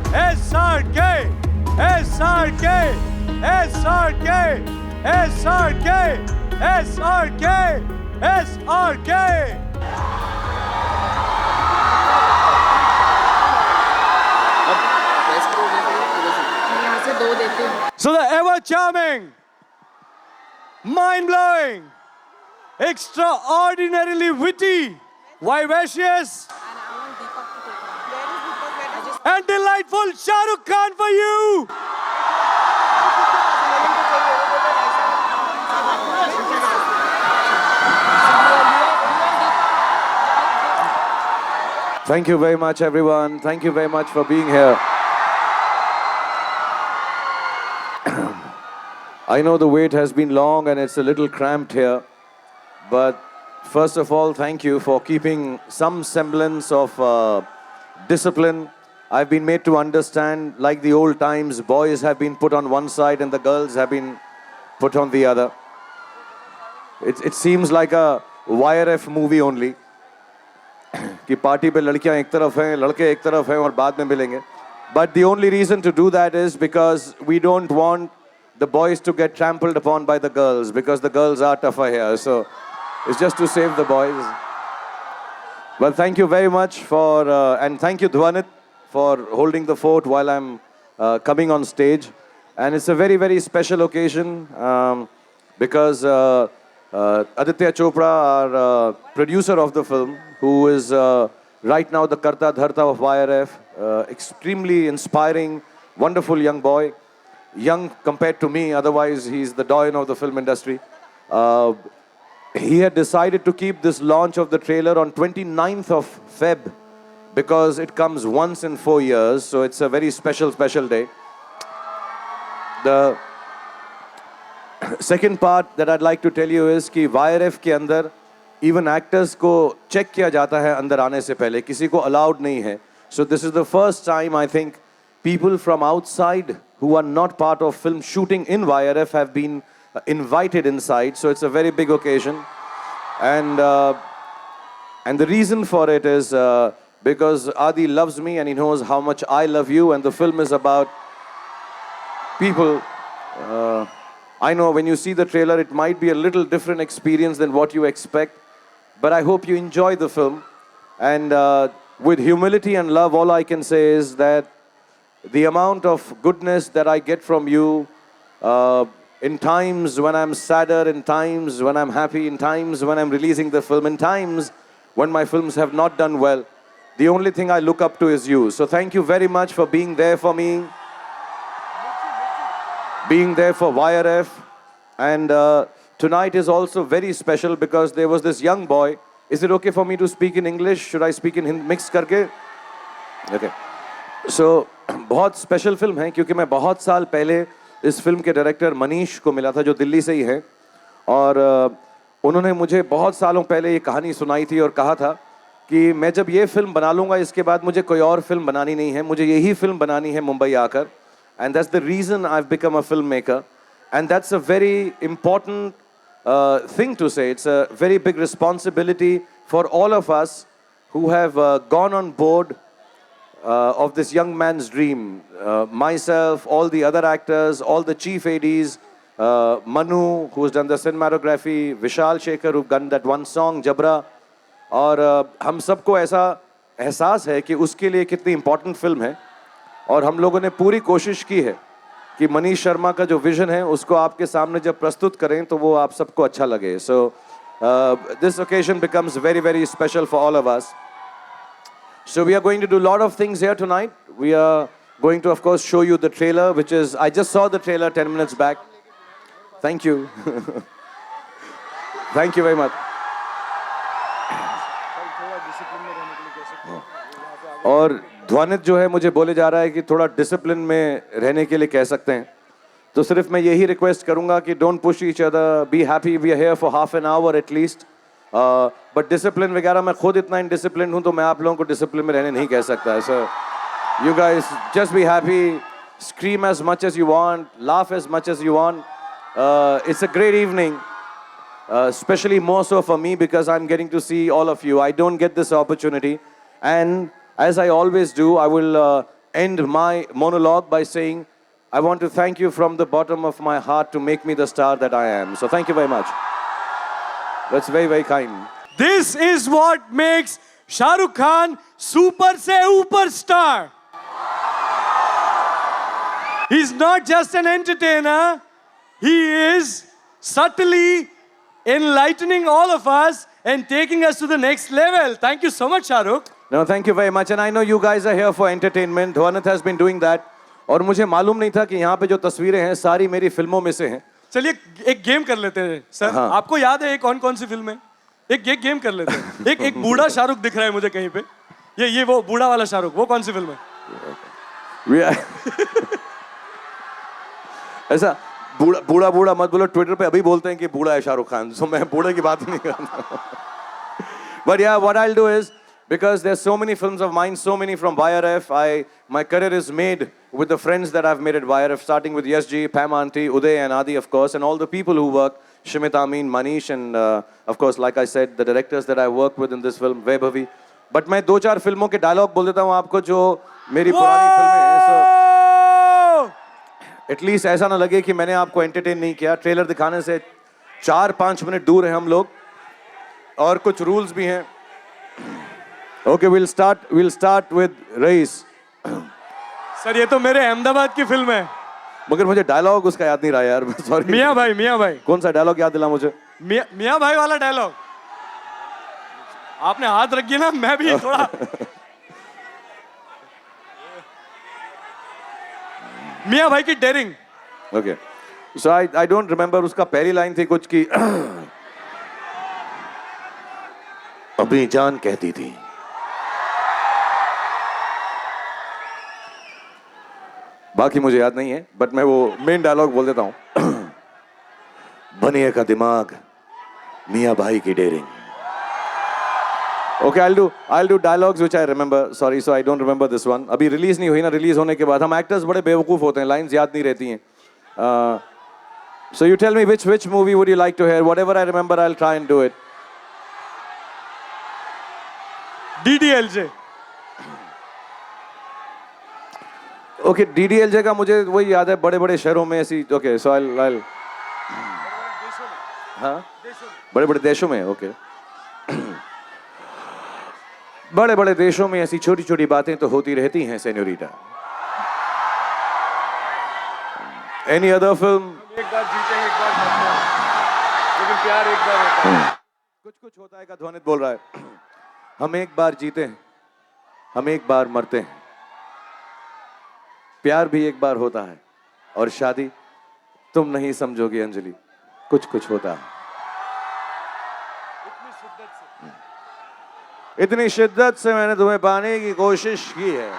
SRK, SRK, SRK, SRK, SRK, SRK. So the ever charming, mind-blowing, extraordinarily witty, vivacious, and delightful Shah Rukh Khan for you. Thank you very much, everyone. Thank you very much for being here. I know the wait has been long and it's a little cramped here, but first of all, thank you for keeping some semblance of discipline. I've been made to understand, like the old times, boys have been put on one side and the girls have been put on the other. It seems like a YRF movie only. कि party पे लड़कियां एक तरफ हैं, लड़के एक तरफ हैं और बाद में मिलेंगे. But the only reason to do that is because we don't want the boys to get trampled upon by the girls, because the girls are tougher here. So it's just to save the boys. Well, thank you very much for, and thank you Dhwanit for holding the fort while I'm coming on stage. And it's a very, very special occasion because Aditya Chopra, our producer of the film, who is right now the Karta Dharta of YRF, extremely inspiring, wonderful young boy, young compared to me, otherwise he's the doyen of the film industry. He had decided to keep this launch of the trailer on 29th of Feb because it comes once in 4 years, so it's a very special day. The second part that I'd like to tell you is कि YRF के अंदर even actors को check किया जाता है अंदर आने से पहले, किसी को allowed नहीं है. So this is the first time I think people from outside who are not part of film shooting in YRF have been invited inside. So it's a very big occasion, and the reason for it is because Adi loves me and he knows how much I love you, and the film is about people. I know when you see the trailer, it might be a little different experience than what you expect, but I hope you enjoy the film. And with humility and love, all I can say is that the amount of goodness that I get from you in times when I'm sadder, in times when I'm happy, in times when I'm releasing the film, in times when my films have not done well, the only thing I look up to is you. So thank you very much for being there for me, being there for YRF. And tonight is also very special because there was this young boy. Is it okay for me to speak in English? Should I speak in Hindi mix करके? Okay. So बहुत special film है क्योंकि मैं बहुत साल पहले इस film के डायरेक्टर मनीष को मिला था जो दिल्ली से ही हैं, और उन्होंने मुझे बहुत सालों पहले ये कहानी सुनाई थी और कहा था कि मैं जब ये फिल्म बना लूँगा इसके बाद मुझे कोई और फिल्म बनानी नहीं है, मुझे यही फिल्म बनानी है मुंबई आकर. And that's the reason I've become a filmmaker. And that's a very important thing to say. It's a very big responsibility for all of us who have gone on board of this young man's dream. Myself, all the other actors, all the chief ADs, Manu, who's done the cinematography, Vishal Shekhar, who've done that one song, Jabra. और हम सबको ऐसा एहसास है कि उसके लिए कितनी इम्पोर्टेंट फिल्म है, और हम लोगों ने पूरी कोशिश की है कि मनीष शर्मा का जो विजन है उसको आपके सामने जब प्रस्तुत करें तो वो आप सबको अच्छा लगे. So this occasion becomes very very special for all of us. So we are going to do a lot of things here tonight. We are going to, of course, show you the trailer, which is, I just saw the trailer 10 minutes back. Thank you. Thank you very much. और ध्वनित जो है मुझे बोले जा रहा है कि थोड़ा डिसिप्लिन में रहने के लिए कह सकते हैं, तो सिर्फ मैं यही रिक्वेस्ट करूंगा कि don't push each other, be happy, we are here for half an hour at least. But discipline वगैरह मैं खुद इतना इनडिसिप्लिन हूँ तो मैं आप लोगों को डिसिप्लिन में रहने नहीं कह सकता. So you guys just be happy, scream as much as you want, laugh as much as you want. It's a great evening, especially more so for me because I'm getting to see all of you. I don't get this opportunity, and as I always do, I will end my monologue by saying, I want to thank you from the bottom of my heart to make me the star that I am. So thank you very much. That's very, very kind. This is what makes Shah Rukh Khan super se upar star. He's not just an entertainer. He is subtly enlightening all of us and taking us to the next level. Thank you so much, Shah Rukh. No, thank you very much. And I know you guys are here for entertainment. Dhwanit has been doing that. और मुझे मालूम नहीं था कि यहाँ पे जो तस्वीरें हैं सारी मेरी फिल्मों में से हैं. चलिए एक गेम कर लेते हैं सर. हाँ. आपको याद है कौन कौन सी फिल्म है? एक गेम कर लेते हैं. एक बूढ़ा शाहरुख दिख रहा है मुझे कहीं पे. ये वो बूढ़ा वाला शाहरुख, वो कौन सी फिल्म है? ऐसा बूढ़ा मत बोलो. ट्विटर पे अभी बोलते हैं कि बूढ़ा है शाहरुख खान. So मैं बूढ़े की बात ही नहीं करता. But yeah, what I'll do is, because there's so many films of mine, so many from YRF, my career is made with the friends that I've made at YRF, starting with Yes Pam Aunty, Uday and Adi, of course, and all the people who work, Shimit Amin, Manish, and of course, like I said, the directors that I worked with in this film, Vaibhavi. But मैं 2-4 फिल्मों के dialogue बोल देता हूँ आपको जो मेरी पुरानी फिल्में हैं. So एटलीस्ट ऐसा ना लगे कि मैंने आपको एंटरटेन नहीं किया. ट्रेलर दिखाने से 4-5 मिनट दूर हैं हम लोग और कुछ रूल्स भी हैं. Okay, we'll start with Raees. Sir ये तो मेरे अहमदाबाद की फिल्म है. मगर मुझे डायलॉग उसका याद नहीं रहा यार. सॉरी. मियाँ भाई. कौन सा डायलॉग याद दिला मुझे? मियाँ भाई वाला डायलॉग. आपने हाथ रख दिया ना, मैं भी थोड़ा. मियाँ भाई की daring. Okay, so I don't remember. उसका पहली लाइन थी कुछ की अभी जान कहती थी. बाकी मुझे याद नहीं है, बट मैं वो मेन डायलॉग बोल देता हूं. बनिए का दिमाग, मियाँ भाई की dairying. Okay, I'll do dialogues which I remember. Sorry, so I don't remember this one. अभी रिलीज नहीं हुई ना. रिलीज होने के बाद हम एक्टर्स बड़े बेवकूफ होते हैं, लाइंस याद नहीं रहती हैं. So you tell me which movie would you like to hear? Whatever I remember, I'll try and do it. DDLJ. Okay, DDLJ का मुझे वही याद है, बड़े बड़े शहरों में ऐसी. Okay, so I'll हाँ, बड़े बड़े देशों में. Okay. बड़े बड़े देशों में ऐसी छोटी छोटी बातें तो होती रहती हैं सेन्योरिटा. Any other film? एक बार जीते एक बार मरते हैं, लेकिन प्यार एक बार होता है. कुछ होता है का ध्वनित बोल रहा है. हम एक बार जीते हैं, हम एक बार मरते हैं, प्यार भी एक बार होता है, और शादी तुम नहीं समझोगे अंजलि, कुछ होता है. इतनी शिद्दत से मैंने तुम्हें पाने की कोशिश की है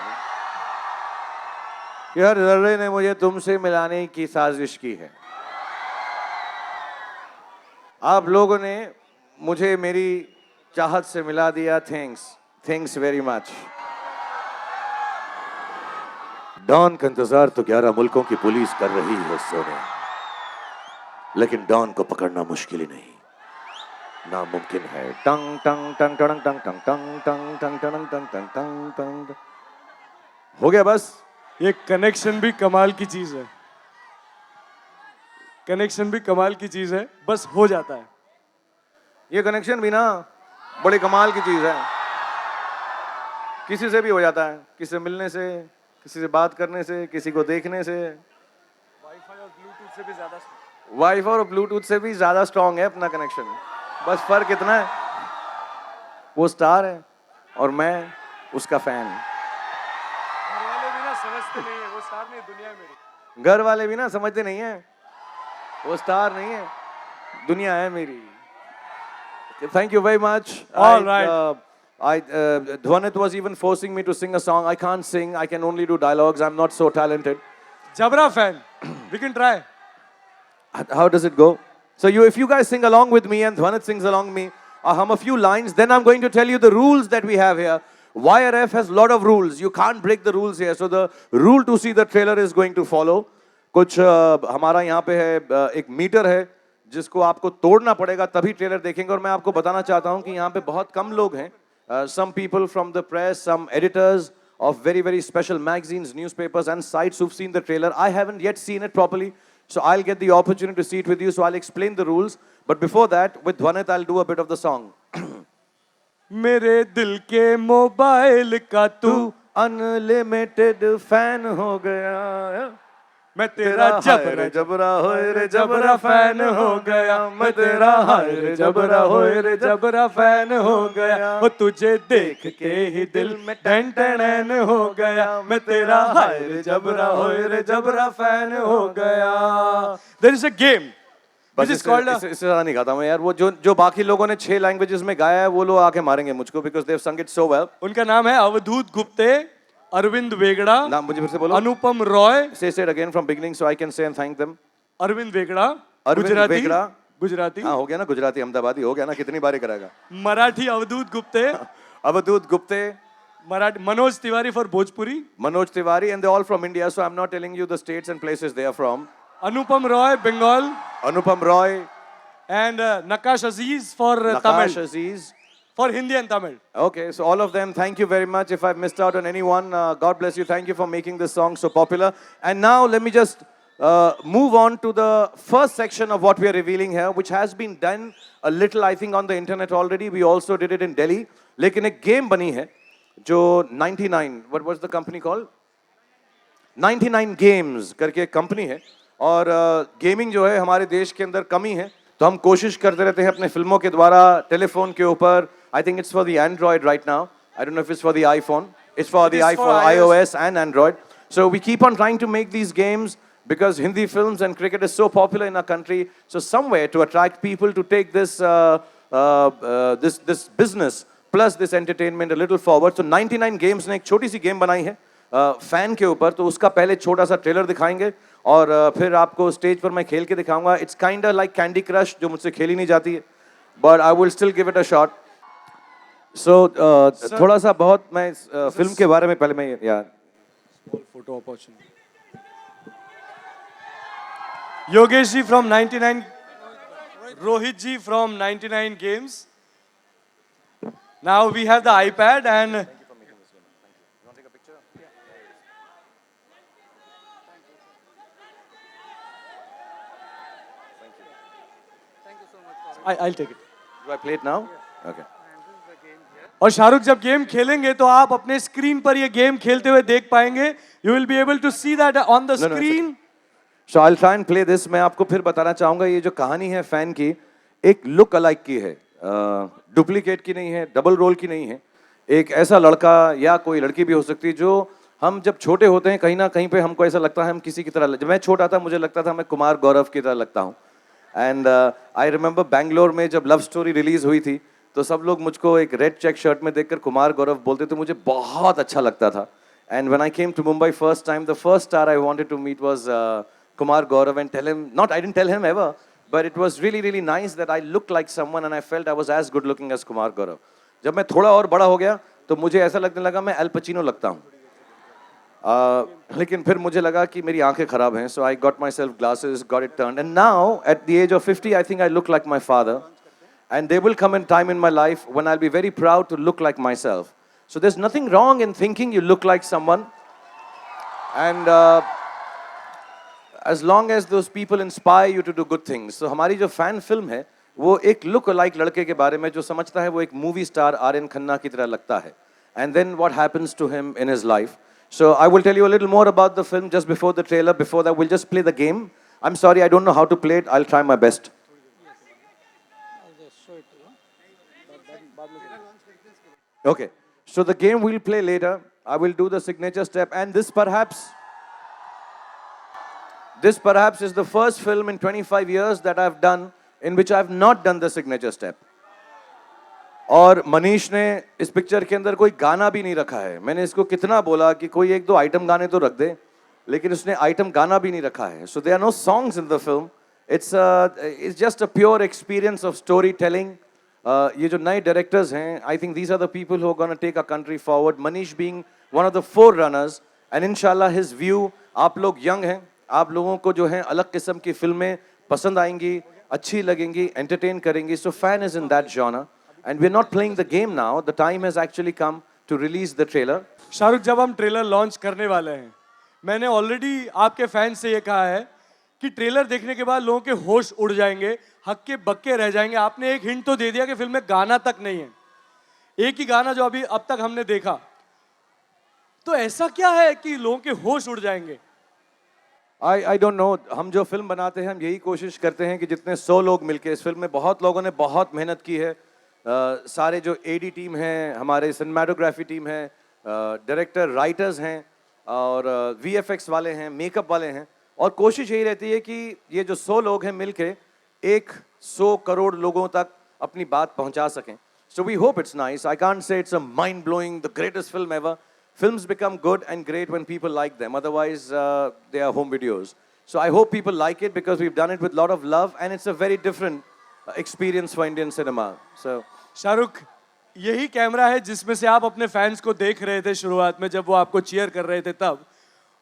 कि हर जर्रे ने मुझे तुमसे मिलाने की साजिश की है. आप लोगों ने मुझे मेरी चाहत से मिला दिया. Thanks very much. डॉन का इंतजार तो 11 मुल्कों की पुलिस कर रही है सोने, लेकिन डॉन को पकड़ना मुश्किल ही नहीं, नामुमकिन है. टंग टंग टंग टंग टंग टंग टंग टंग टंग टंग टंग टंग टंग टंग. हो गया बस. ये कनेक्शन भी कमाल की चीज है. कनेक्शन भी कमाल की चीज है, बस हो जाता है. ये कनेक्शन भी ना बड़ी कमाल की चीज है. किसी से भी हो जाता है, किसी से मिलने से, किसी से बात करने से, किसी को देखने से. वाईफाई और ब्लूटूथ से भी ज्यादा. वाईफाई और ब्लूटूथ से भी ज्यादा स्ट्रांग है अपना कनेक्शन. बस फर्क इतना है, वो स्टार है और मैं उसका फैन. घर वाले भी ना समझते नहीं है, वो स्टार नहीं, दुनिया है मेरी. घर वाले भी ना समझते नहीं है, वो स्टार नहीं है, दुनिया है मेरी. Thank you very much. All right. Dhwanit was even forcing me to sing a song. I can't sing. I can only do dialogues. I'm not so talented. Jabra fan. We can try. How does it go? So if you guys sing along with me and Dhwanit sings along with me, hum a few lines, then I'm going to tell you the rules that we have here. YRF has a lot of rules. You can't break the rules here. So the rule to see the trailer is going to follow. कुछ हमारा यहाँ पे है एक metre है जिसको आपको तोड़ना पड़ेगा तभी ट्रेलर देखेंगे. और मैं आपको बताना चाहता हूँ कि यहाँ पे बहुत कम लोग हैं. Some people from the press, some editors, of very, very special magazines, newspapers, and sites who've seen the trailer. I haven't yet seen it properly, so I'll get the opportunity to see it with you. So I'll explain the rules. But before that, with Dhwanit, I'll do a bit of the song. मेरे दिल के mobile का तू unlimited fan हो गया, मैं तेरा हाय रे जबरा होए रे जबरा फैन हो गया, मैं तेरा हाय रे जबरा होए रे जबरा फैन हो गया, वो तुझे देख के ही दिल में टन टन हो गया, मैं तेरा हाय रे जबरा होए रे जबरा फैन हो गया. There is a game which is called इससे ज़्यादा नहीं गाता मैं यार. वो जो बाकी लोगों ने 6 लैंग्वेजेस में गाया है वो लोग आके मारेंगे मुझको, because they've sung it so well. उनका नाम है अवधूत गुप्ते, अरविंद वेगड़ा, नाम मुझे फिर से बोलो. अनुपम Roy. Say it again from beginning so I can say and thank them. Arvind वेगड़ा, Arvind Gujarati, वेगड़ा. Gujarati. हाँ हो गया ना, गुजराती अहमदाबादी हो गया ना, कितनी बारी कराएगा. Marathi Avdhoot Gupte, Avdhoot Gupte, Marathi Manoj Tiwari for Bhojpuri, Manoj Tiwari, and they're all from India, so I'm not telling you the states and places they are from. Anupam Roy Bengal, Anupam Roy, and Nakash Aziz for Nakash Tamil, Aziz. for Hindi and Tamil. Okay, so all of them, thank you very much. If I've missed out on anyone, God bless you. Thank you for making this song so popular. And now let me just move on to the first section of what we are revealing here, which has been done a little, I think, on the internet already. We also did it in Delhi. लेकिन एक game बनी है जो 99, what was the company called? 99 Games करके एक company है. और gaming जो है हमारे देश के अंदर कमी है, तो हम कोशिश करते रहते हैं अपने फिल्मों के द्वारा टेलीफोन के ऊपर. I think it's for the Android right now. I don't know if it's for the iPhone. It's for the iPhone, iOS and Android. So we keep on trying to make these games because Hindi films and cricket is so popular in our country. So somewhere to attract people to take this this business plus this entertainment a little forward. So 99 Games ने एक छोटी सी game बनाई है fan के ऊपर. तो उसका पहले छोटा सा ट्रेलर दिखाएंगे और फिर आपको स्टेज पर मैं खेल के दिखाऊंगा. It's kind of like candy crush, जो मुझसे खेली नहीं जाती है, but I will still give it a shot. So थोड़ा सा बहुत मैं फिल्म के बारे में पहले मैं यार Photo opportunity. Yogesh ji from 99, Rohit ji from 99 Games. Now we have the iPad and I'll take it. Do I play it now? Okay. और शाहरुख जब गेम खेलेंगे तो आप अपने स्क्रीन पर ये गेम खेलते हुए देख पाएंगे. You will be able to see that on the screen. So I'll try and play this. मैं आपको फिर बताना चाहूंगा ये जो कहानी है फैन की, एक लुक अलाइक की है, डुप्लीकेट की नहीं है, डबल रोल की नहीं है. एक ऐसा लड़का या कोई लड़की भी हो सकती है जो हम जब छोटे होते हैं कहीं ना कहीं पे हमको ऐसा लगता है हम किसी की तरह. जब मैं छोटा था मुझे लगता था मैं कुमार गौरव की तरह लगता हूँ. एंड आई रिमेंबर बैंगलोर में जब लव स्टोरी रिलीज हुई थी तो सब लोग मुझको एक रेड चेक शर्ट में देखकर कुमार गौरव बोलते थे, मुझे बहुत अच्छा लगता था. And when I came to Mumbai first time, the first star I wanted to meet was Kumar Gaurav and tell him, not, I didn't tell him ever, but it was really, really nice that I looked like someone and I felt I was as good looking as Kumar Gaurav. जब मैं थोड़ा और बड़ा हो गया तो मुझे ऐसा लगने लगा मैं एल पचिनो लगता हूँ. लेकिन फिर मुझे लगा कि मेरी आंखें खराब हैं, so I got myself glasses, got it turned, and now at the age of 50 I think I look like my father, and there will come a time in my life when I'll be very proud to look like myself. So there's nothing wrong in thinking you look like someone, and as long as those people inspire you to do good things. So हमारी जो fan film है वो एक look like लड़के के बारे में जो समझता है वो एक मूवी स्टार आर्यन खन्ना की तरह लगता है. And then what happens to him in his life. So I will tell you a little more about the film just before the trailer. Before that, we'll just play the game. I'm sorry, I don't know how to play it. I'll try my best. Okay, so the game we'll play later. I will do the signature step, and this perhaps is the first film in 25 years that I've done in which I've not done the signature step. और मनीष ने इस picture के अंदर कोई गाना भी नहीं रखा है. मैंने इसको कितना बोला कि कोई एक दो आइटम गाने तो रख दे, लेकिन उसने आइटम गाना भी नहीं रखा है. So there are no songs in the film. It's just a pure experience of storytelling. ये जो नए डायरेक्टर्स हैं, I think these are the people who are going to take our country forward. Manish being one of the forerunners, and inshallah his view. आप लोग young हैं, आप लोगों को जो है अलग किस्म की फिल्में पसंद आएंगी, अच्छी लगेंगी, entertain करेंगी. So fan is in that genre. And we're not playing the game now. The time has actually come to release the trailer. Shahrukh, जब हम ट्रेलर लॉन्च करने वाले हैं, मैंने ऑलरेडी आपके फैन से ये कहा है कि ट्रेलर देखने के बाद लोगों के होश उड़ जाएंगे, हक्के बक्के रह जाएंगे। आपने एक हिंट तो दे दिया कि फिल्म में गाना तक नहीं है, एक ही गाना जो अभी अब तक हमने देखा। तो ऐसा क्या है कि लोगों के होश उड़ जाएंगे? I don't know. हम जो फिल्म बनाते हैं हम यही कोशिश करते हैं कि जितने 100 लोग मिलके, इस फिल्म में बहुत लोगों ने बहुत मेहनत की है। सारे जो एडी टीम हैं, हमारे सिनेमाटोग्राफी टीम है, डायरेक्टर राइटर्स हैं और वीएफएक्स वाले हैं, मेकअप वाले हैं, और कोशिश यही रहती है कि ये जो 100 लोग हैं मिलके 100 करोड़ लोगों तक अपनी बात पहुंचा सकें. So we hope it's nice. I can't say it's a mind-blowing, the greatest film ever. Films become good and great when people like them. Otherwise, they are home videos. So I hope people like it because we've done it with a lot of love and it's a very different experience for Indian cinema. So Shahrukh, यही camera है जिसमें से आप अपने fans को देख रहे थे शुरुआत में जब वो आपको चीयर कर रहे थे तब,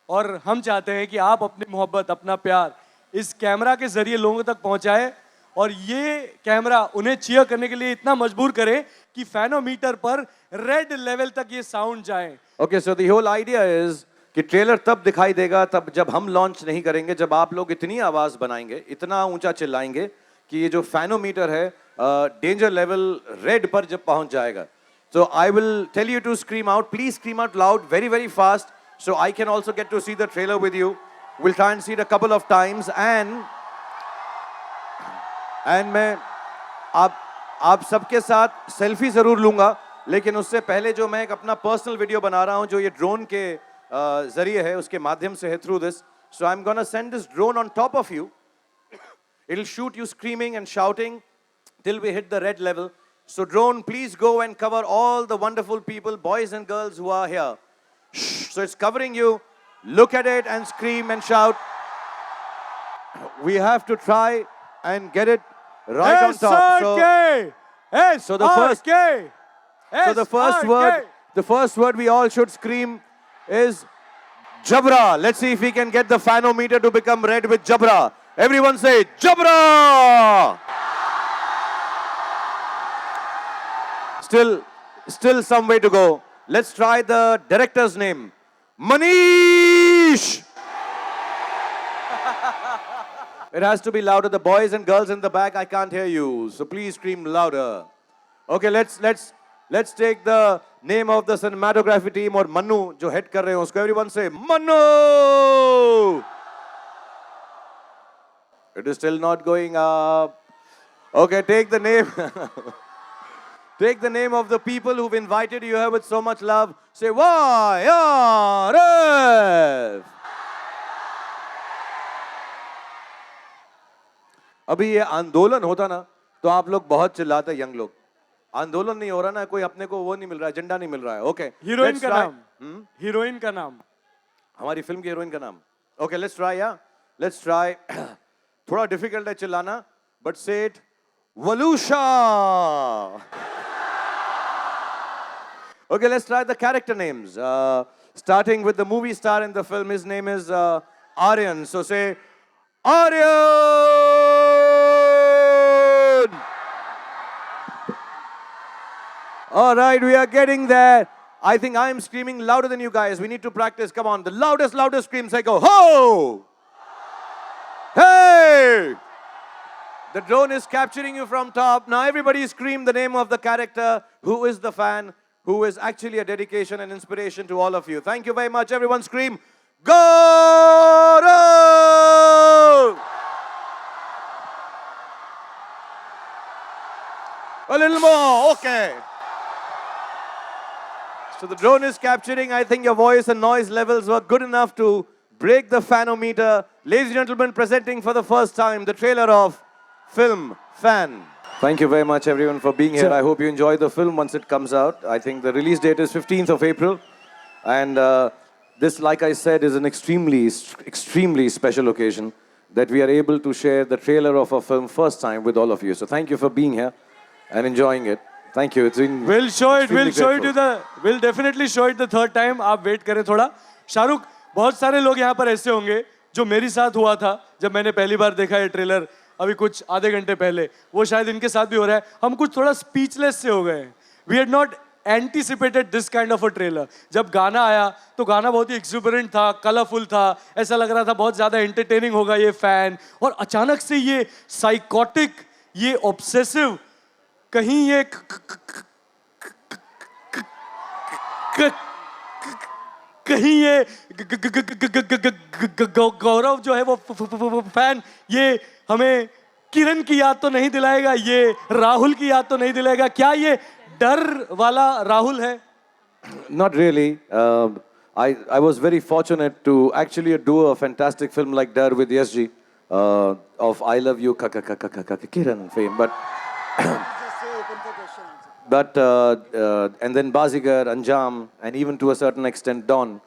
और हम चाहते हैं कि आप अपनी मोहब्बत, अपना प्यार इस कैमरा के जरिए लोगों तक पहुंचाए और ये कैमरा उन्हें चीयर करने के लिए इतना मजबूर करे कि फैनोमीटर पर रेड लेवल तक ये साउंड जाए. Okay, so the whole idea is कि ट्रेलर तब दिखाई देगा तब जब हम लॉन्च नहीं करेंगे, जब आप लोग इतनी आवाज बनाएंगे, इतना ऊंचा चिल्लाएंगे कि ये जो फैनोमीटर है डेंजर लेवल रेड पर जब पहुंच जाएगा. So I will tell you to scream out. Please scream out loud, very very fast, so I can also get to see the trailer with you. We'll try and see it a couple of times and मैं आप सबके साथ selfie जरूर लूंगा, लेकिन उससे पहले जो मैं एक अपना पर्सनल वीडियो बना रहा हूं जो ये ड्रोन के जरिए है, उसके माध्यम से है, through this. So I am gonna send this drone on top of you. It will shoot you screaming and shouting till we hit the red level. So drone, please go and cover all the wonderful people, boys and girls who are here. Shh. So it's covering you. Look at it and scream and shout. We have to try and get it right on top. So the first word we all should scream is Jabra. Let's see if we can get the fanometer to become red with Jabra. Everyone say Jabra. Still some way to go. Let's try the director's name. Manish! It has to be louder. The boys and girls in the back, I can't hear you. So please scream louder. Okay, let's take the name of the cinematography team or Manu, जो head कर रहे हैं उसको. Everyone say Manu! It is still not going up. Okay, take the name. Take the name of the people who've invited you here with so much love. Say YRF. अभी ये आंदोलन होता ना तो आप लोग बहुत चिल्लाते, यंग लोग. आंदोलन नहीं हो रहा ना, कोई अपने को वो नहीं मिल रहा है, एजेंडा नहीं मिल रहा है. ओके, हीरोइन का नाम, हीरोइन का नाम, हमारी फिल्म की हीरोइन का नाम. Okay, let's try. या लेट्स ट्राई. थोड़ा डिफिकल्ट है चिल्लाना, बट से it Valusha. Okay, let's try the character names. Starting with the movie star in the film, his name is Aryan. So say Aryan. All right, we are getting there. I think I am screaming louder than you guys. We need to practice. Come on, the loudest screams. I go, ho! Hey! The drone is capturing you from top. Now everybody scream the name of the character who is the fan, who is actually a dedication and inspiration to all of you. Thank you very much. Everyone scream, Gaurav! A little more, okay. So the drone is capturing. I think your voice and noise levels were good enough to break the fanometer. Ladies and gentlemen, presenting for the first time the trailer of Film Fan. Thank you very much everyone for being here. I hope you enjoy the film once it comes out. I think the release date is 15th of April. And this, like I said, is an extremely special occasion that we are able to share the trailer of a film first time with all of you. So thank you for being here and enjoying it. Thank you. It's been We'll definitely show it the third time. आप wait करें थोड़ा. शाहरुख, बहुत सारे लोग यहाँ पर ऐसे होंगे जो मेरे साथ हुआ था जब मैंने पहली बार देखा ये ट्रेलर. अभी कुछ आधे घंटे पहले, वो शायद इनके साथ भी हो रहा है. हम कुछ थोड़ा स्पीचलेस से हो गए. We had not anticipated this kind of a trailer. जब गाना आया तो गाना बहुत ही एक्सुबरेंट था, कलरफुल था, ऐसा लग रहा था बहुत ज़्यादा एंटरटेनिंग होगा ये फैन, और अचानक से ये साइकोटिक, ये ऑब्सेसिव, कहीं ये कहीं ये गौरव जो है वो फैन ये हमें किरण की याद तो नहीं दिलाएगा, ये राहुल की याद तो नहीं दिलाएगा? क्या ये डर वाला राहुल है? Not really. I was very fortunate to actually do a fantastic film like Dar with SG of I Love You Kiran fame, but and then Bazigar, Anjam, and even to a certain extent Don.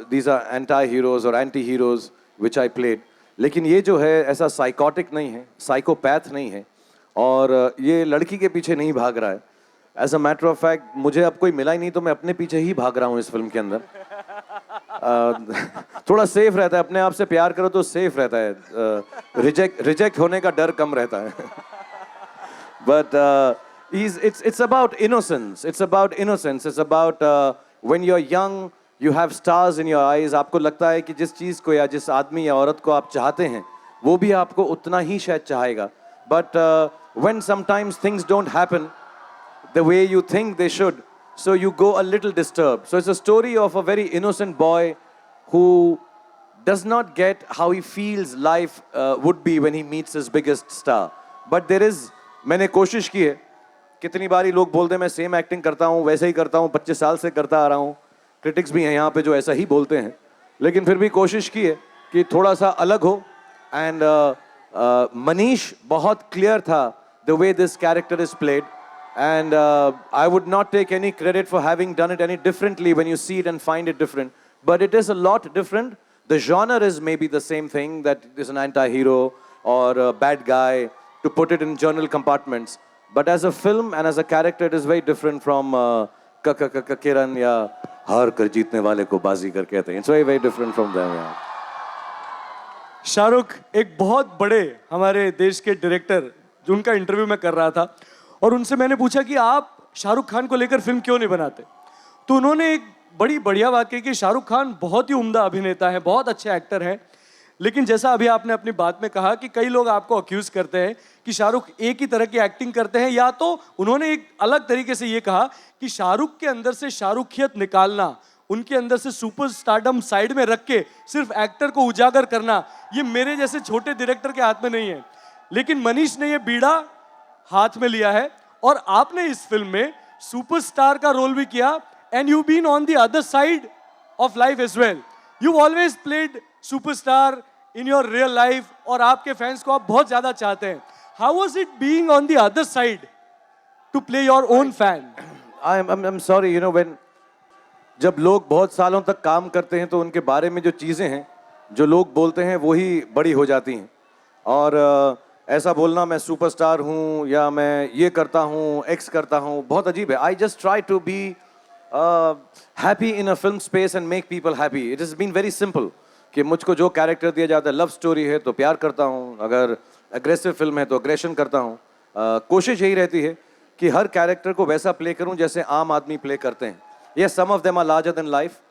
These are anti-heroes or anti-heroes which I played. लेकिन ये जो है ऐसा psychotic नहीं है, psychopath नहीं है, और ये लड़की के पीछे नहीं भाग रहा है. As a matter of fact मुझे अब कोई मिला ही नहीं तो मैं अपने पीछे ही भाग रहा हूँ इस फिल्म के अंदर. थोड़ा सेफ रहता है, अपने आप से प्यार करो तो सेफ रहता है, रिजेक्ट होने का डर कम रहता है. But it's about innocence. It's about innocence. It's about when you're young, you have stars in your eyes. आपको लगता है कि जिस चीज़ को या जिस आदमी या औरत को आप चाहते हैं वो भी आपको उतना ही शायद चाहेगा. But when sometimes things don't happen the way you think they should, so you go a little disturbed. So it's a story of a very innocent boy who does not get how he feels life would be when he meets his biggest star. But there is, मैंने कोशिश की है, कितनी बारी लोग बोलते हैं मैं सेम एक्टिंग करता हूँ, वैसे ही करता हूँ, 25 साल से करता आ रहा हूँ. क्रिटिक्स भी हैं यहाँ पे जो ऐसा ही बोलते हैं, लेकिन फिर भी कोशिश की है कि थोड़ा सा अलग हो. एंड मनीष बहुत क्लियर था the way this character is played, and I would not take any credit for having done it any differently when you see it and find it different. But it is a lot different. The genre is maybe the same thing, that is an anti-hero or a bad guy, to put it in journal compartments. But as a film and as a character, it is very different from Kiran ya हार कर जीतने वाले को बाजीगर कहते हैं. It's very very different from them. Yeah. Shahrukh, एक बहुत बड़े हमारे देश के डायरेक्टर जिनका इंटरव्यू मैं कर रहा था और उनसे मैंने पूछा कि आप शाहरुख खान को लेकर फिल्म क्यों नहीं बनाते, तो उन्होंने एक बड़ी बढ़िया बात कही कि शाहरुख खान बहुत ही उम्दा अभिनेता हैं, बहुत अच्छे एक्टर हैं, लेकिन जैसा अभी आपने अपनी बात में कहा कि कई लोग आपको अक्यूज करते हैं कि शाहरुख एक ही तरह की एक्टिंग करते हैं, या तो उन्होंने एक अलग तरीके से ये कहा कि शाहरुख के अंदर से शाहरुखियत निकालना, उनके अंदर से सुपर स्टारडम साइड में रख के सिर्फ एक्टर को उजागर करना, ये मेरे जैसे छोटे डायरेक्टर के हाथ में नहीं है. लेकिन मनीष ने ये बीड़ा हाथ में लिया है और आपने इस फिल्म में सुपरस्टार का रोल भी किया, and you been on the other side of life as well. You always played superstar in your real life और आपके फैंस को आप बहुत ज्यादा चाहते हैं. How was it being on the other side to play your own fan? I'm sorry, you know, when जब लोग बहुत सालों तक काम करते हैं तो उनके बारे में जो चीज़ें हैं जो लोग बोलते हैं वही बड़ी हो जाती हैं. और ऐसा बोलना मैं सुपरस्टार हूँ या मैं ये करता हूँ, एक्स करता हूँ, बहुत अजीब है. I just try to be happy in a film space and make people happy. It is been very simple कि मुझको जो कैरेक्टर दिया जाता है, लव स्टोरी है तो प्यार करता हूँ, अगर अग्रेसिव फिल्म है तो अग्रेशन करता हूँ. कोशिश यही रहती है कि हर कैरेक्टर को वैसा प्ले करूँ जैसे आम आदमी प्ले करते हैं. Yes, some of them are larger than life.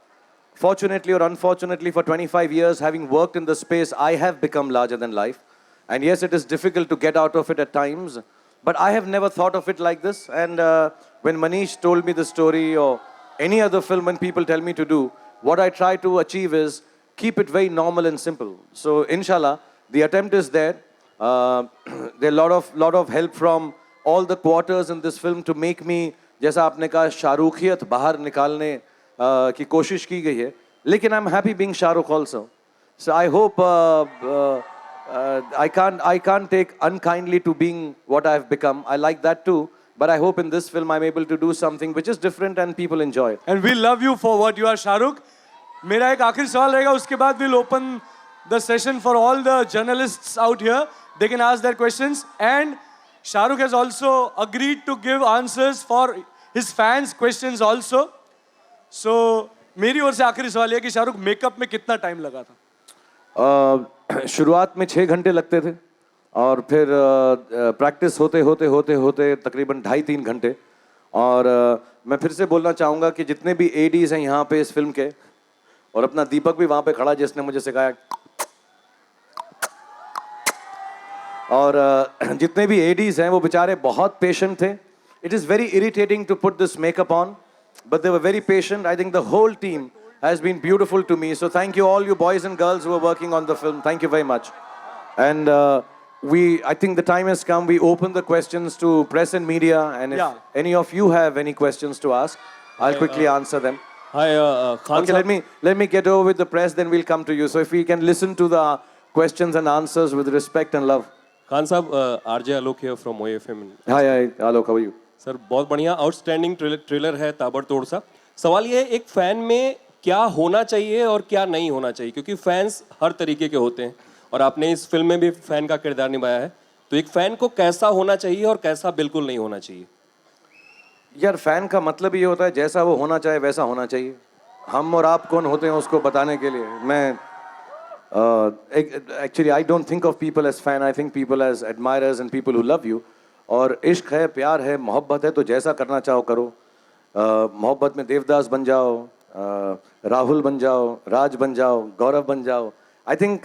Fortunately or unfortunately, for 25 years, having worked in the space, I have become larger than life. And yes, it is difficult to get out of it at times, but I have never thought of it like this. And when Manish told me the story, or any other film when people tell me to do, what I try to achieve is keep it very normal and simple. So inshallah, the attempt is there. There are lot of help from all the quarters in this film to make me, जैसा आपने कहा, शाहरुखियत बाहर निकालने की कोशिश की गई है. लेकिन I am happy being Shahrukh also. So I hope I can't take unkindly to being what I have become. I like that too, but I hope in this film I'm able to do something which is different and people enjoy it. And we love you for what you are, Shahrukh. मेरा एक आखिरी सवाल रहेगा, उसके बाद we'll open the session for all the journalists out here. They can ask their questions, and Shahrukh has also agreed to give answers for his fans' questions also. So मेरी ओर से आखिरी सवाल ये कि शाहरुख, मेकअप में कितना टाइम लगा था? शुरुआत में 6 घंटे लगते थे और फिर प्रैक्टिस होते होते तकरीबन 2.5-3 घंटे. और मैं फिर से बोलना चाहूँगा कि जितने भी एडीज हैं यहाँ पे इस फिल्म के, और अपना दीपक भी वहाँ पे खड़ा जिसने मुझे सिखाया, और जितने भी एडीज हैं वो बेचारे बहुत पेशेंट थे. It is very irritating to put this makeup on, but they were very patient. I think the whole team has been beautiful to me. So thank you all you boys and girls who are working on the film. Thank you very much. And I think the time has come. We open the questions to press and media. And if any of you have any questions to ask, I'll quickly answer them. Hi, Khan Okay, let me get over with the press, then we'll come to you. So if we can listen to the questions and answers with respect and love. Khan sahab, RJ Alok here from OFM. Hi, Alok, how are you? Sir बहुत बढ़िया, outstanding trailer है, ताबड़तोड़ सा. सवाल ये है, एक fan में क्या होना चाहिए और क्या नहीं होना चाहिए, क्योंकि फैंस हर तरीके के होते हैं और आपने इस फिल्म में भी फैन का किरदार निभाया है. तो एक फैन को कैसा होना चाहिए और कैसा बिल्कुल नहीं होना चाहिए? यार फैन का मतलब ये होता है जैसा वो होना चाहे वैसा होना चाहिए. हम और आप कौन होते हैं उसको बताने के लिए. मैं actually I don't think of people as fan, I think people as admirers and people who love you. और इश्क है, प्यार है, मोहब्बत है, तो जैसा करना चाहो करो. मोहब्बत में देवदास बन जाओ, राहुल बन जाओ, राज बन जाओ, गौरव बन जाओ. आई थिंक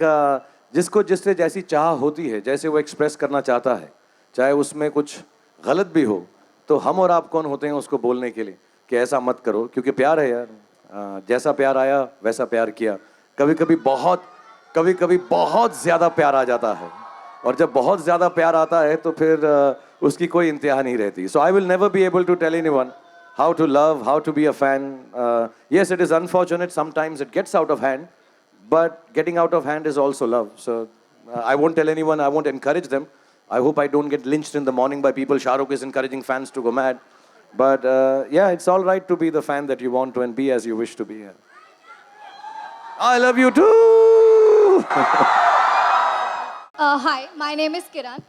जिसको जिससे जैसी चाह होती है, जैसे वो एक्सप्रेस करना चाहता है, चाहे उसमें कुछ गलत भी हो, तो हम और आप कौन होते हैं उसको बोलने के लिए कि ऐसा मत करो, क्योंकि प्यार है यार. जैसा प्यार आया वैसा प्यार किया. कभी कभी बहुत ज़्यादा प्यार आ जाता है, और जब बहुत ज़्यादा प्यार आता है तो फिर उसकी कोई इंतहा नहीं रहती. So I will never be able to tell anyone how to love, how to be a fan. Yes, it is unfortunate. Sometimes it gets out of hand, but getting out of hand is also love. So I won't tell anyone, I won't encourage them. I hope I don't get lynched in the morning by people. Shah Rukh is encouraging fans to go mad. But yeah, it's all right to be the fan that you want to and be as you wish to be. I love you too. Hi, my name is Kiran.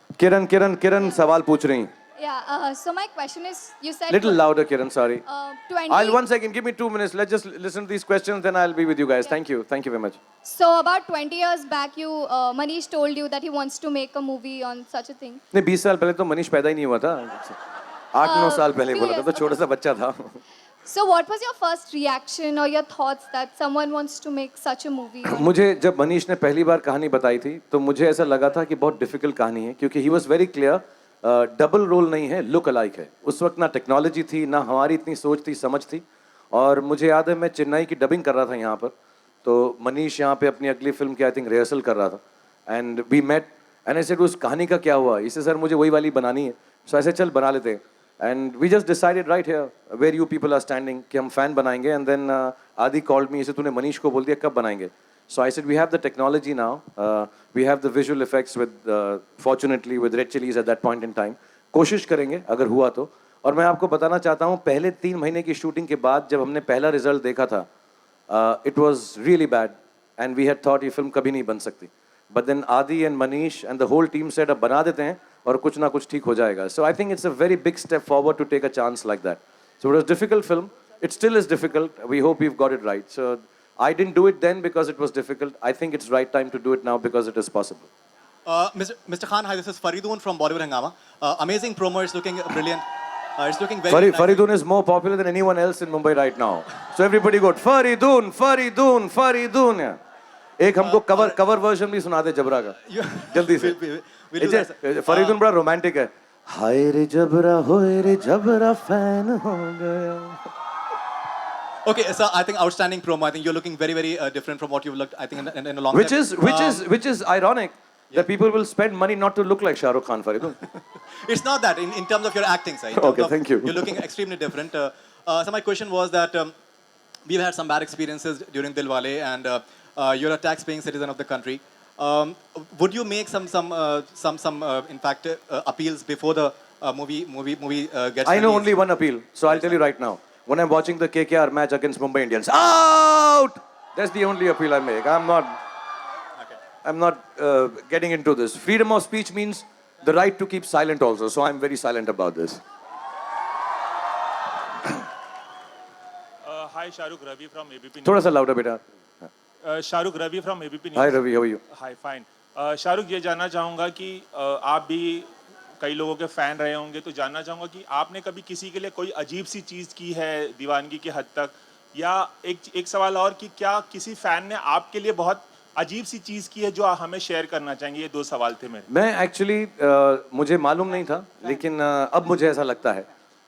Kiran सवाल पूछ रही. Yeah, so my question is, you said... Little louder, Kiran, sorry. 20... I'll 1 second, give me 2 minutes. Let's just listen to these questions, then I'll be with you guys. Yeah. Thank you very much. So about 20 years back, Manish told you that he wants to make a movie on such a thing. नहीं 20 साल पहले तो मनीष पैदा ही नहीं हुआ था. 8-9 साल पहले few बोला था, years, तो छोटा सा बच्चा था. So what was your first reaction or your thoughts that someone wants to make such a movie? मुझे जब मनीष ने पहली बार कहानी बताई थी तो मुझे ऐसा लगा था कि बहुत डिफिकल्ट कहानी है, क्योंकि he was very clear. Double role नहीं है, लुक अलाइक है. उस वक्त ना टेक्नोलॉजी थी, ना हमारी इतनी सोच थी, समझ थी. और मुझे याद है मैं चेन्नई की डबिंग कर रहा था यहाँ पर, तो मनीष यहाँ पे अपनी अगली फिल्म की आई थिंक रिहर्सल कर रहा था. And we met and I said उस कहानी का क्या हुआ. इसे सर मुझे वही वाली बनानी है. सो ऐसे चल बना लेते हैं. And we just decided right here where you people are standing कि हम फैन बनाएंगे. And then Adi called me, इसे तूने मनीष को बोल दिया कब बनाएंगे. So I said, we have the technology now. We have the visual effects with, fortunately, with Red Chillies at that point in time. कोशिश करेंगे अगर हुआ तो. और मैं आपको बताना चाहता हूँ, पहले 3 महीने की शूटिंग के बाद जब हमने पहला रिजल्ट देखा था, it was really bad, and we had thought ये फिल्म कभी नहीं बन सकती. But then Adi and Manish and the whole team said, अब बना देते हैं और कुछ ना कुछ ठीक हो जाएगा. So I think it's a very big step forward to take a chance like that. So it was a difficult film. It still is difficult. We hope we've got it right. So I didn't do it then because it was difficult. I think it's right time to do it now because it is possible. Mr. Khan, hi, this is Faridoon from Bollywood Hangama. Amazing promo, it's looking brilliant. It's looking very nice. Faridoon is more popular than anyone else in Mumbai right now. So everybody go, Faridoon, Faridoon, Faridoon. Yeah. एक हमको cover version भी सुना दे जबरा का. जल्दी से. We'll do that. Faridoon बड़ा romantic है. हाय रे जबरा होए रे जबरा फैन हो गया. Okay, so I think outstanding promo. I think you're looking very, very different from what you've looked, I think, in a long Which time. Which is ironic that people will spend money not to look like Shah Rukh Khan, Faridoon. It's not that in terms of your acting side. Okay, thank you. You're looking extremely different. So my question was that we've had some bad experiences during Dilwale, and you're a tax-paying citizen of the country. Would you make some in fact appeals before the movie gets I know released? only one appeal, so I'll tell you right now. When I'm watching the KKR match against Mumbai Indians, out! That's the only appeal I make. I'm not getting into this. Freedom of speech means the right to keep silent also, so I'm very silent about this. Hi, Shahrukh, Ravi from ABP News. थोड़ा सा louder बेटा. Shahrukh, Ravi from ABP News. Hi Ravi, how are you? Hi, fine. Shahrukh, ये जानना चाहूँगा कि आप भी कई लोगों के फैन रहे होंगे, तो जानना चाहूँगा कि आपने कभी किसी के लिए कोई अजीब सी चीज़ की है दीवानगी की हद तक, या एक सवाल और कि क्या किसी फैन ने आपके लिए बहुत अजीब सी चीज़ की है जो आप हमें शेयर करना चाहेंगे? ये 2 सवाल थे मेरे। मैं एक्चुअली मुझे मालूम नहीं था, लेकिन अब मुझे ऐसा लगता है।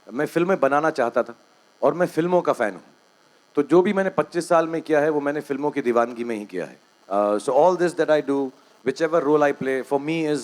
मैं फिल्में बनाना चाहता था और मैं फिल्मों का फ़ैन हूँ। तो जो भी मैंने 25 साल में किया है वो मैंने फिल्मों की दीवानगी में ही किया है। So all this that I do, whichever role I play, for me is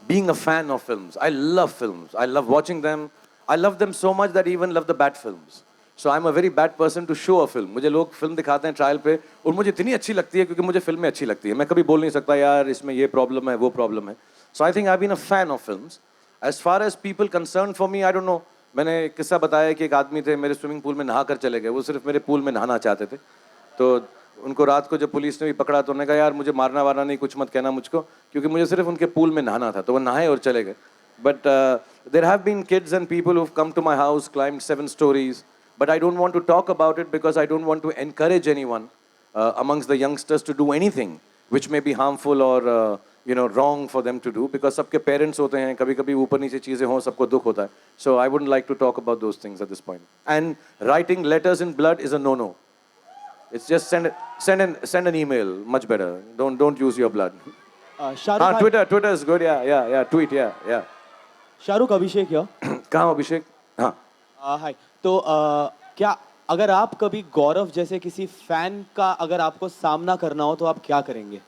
being a fan of films. I love films. I love watching them. I love them so much that I even love the bad films. So I'm a very bad person to show a film. मुझे लोग film दिखाते हैं trial पे और मुझे इतनी अच्छी लगती है क्योंकि मुझे फिल्में अच्छी लगती है। मैं कभी बोल नहीं सकता यार इसमें ये प्रॉब्लम है वो प्रॉब्लम है। So I think I've been a fan of films. As far as people concerned for me, I don't know. मैंने एक किस्सा बताया कि एक आदमी थे मेरे स्विमिंग पूल में नहा कर चले गए। वो सिर्फ मेरे पूल में नहाना चाहते थे। तो उनको रात को जब पुलिस ने भी पकड़ा तो उन्होंने कहा यार मुझे मारना वारना नहीं, कुछ मत कहना मुझको, क्योंकि मुझे सिर्फ उनके पूल में नहाना था। तो वो नहाए और चले गए। But there have been kids and people who have come to my house, climbed 7 stories, but I don't want to talk about it because I don't want to encourage anyone amongst the youngsters to do anything which may be harmful or wrong for them to do, because सबके parents होते हैं, कभी-कभी ऊपर नीचे चीज़ें हों, सबको दुख होता है। So I wouldn't like to talk about those things at this point. And writing letters in blood is a no-no. It's just send an email, much better. Don't use your blood. Shahrukh Twitter is good. Yeah. Tweet. Yeah. Shahrukh अभिषेक या कहाँ अभिषेक? हाँ. हाय। तो क्या अगर आप कभी गौरव जैसे किसी फैन का अगर आपको सामना करना हो तो आप क्या करेंगे?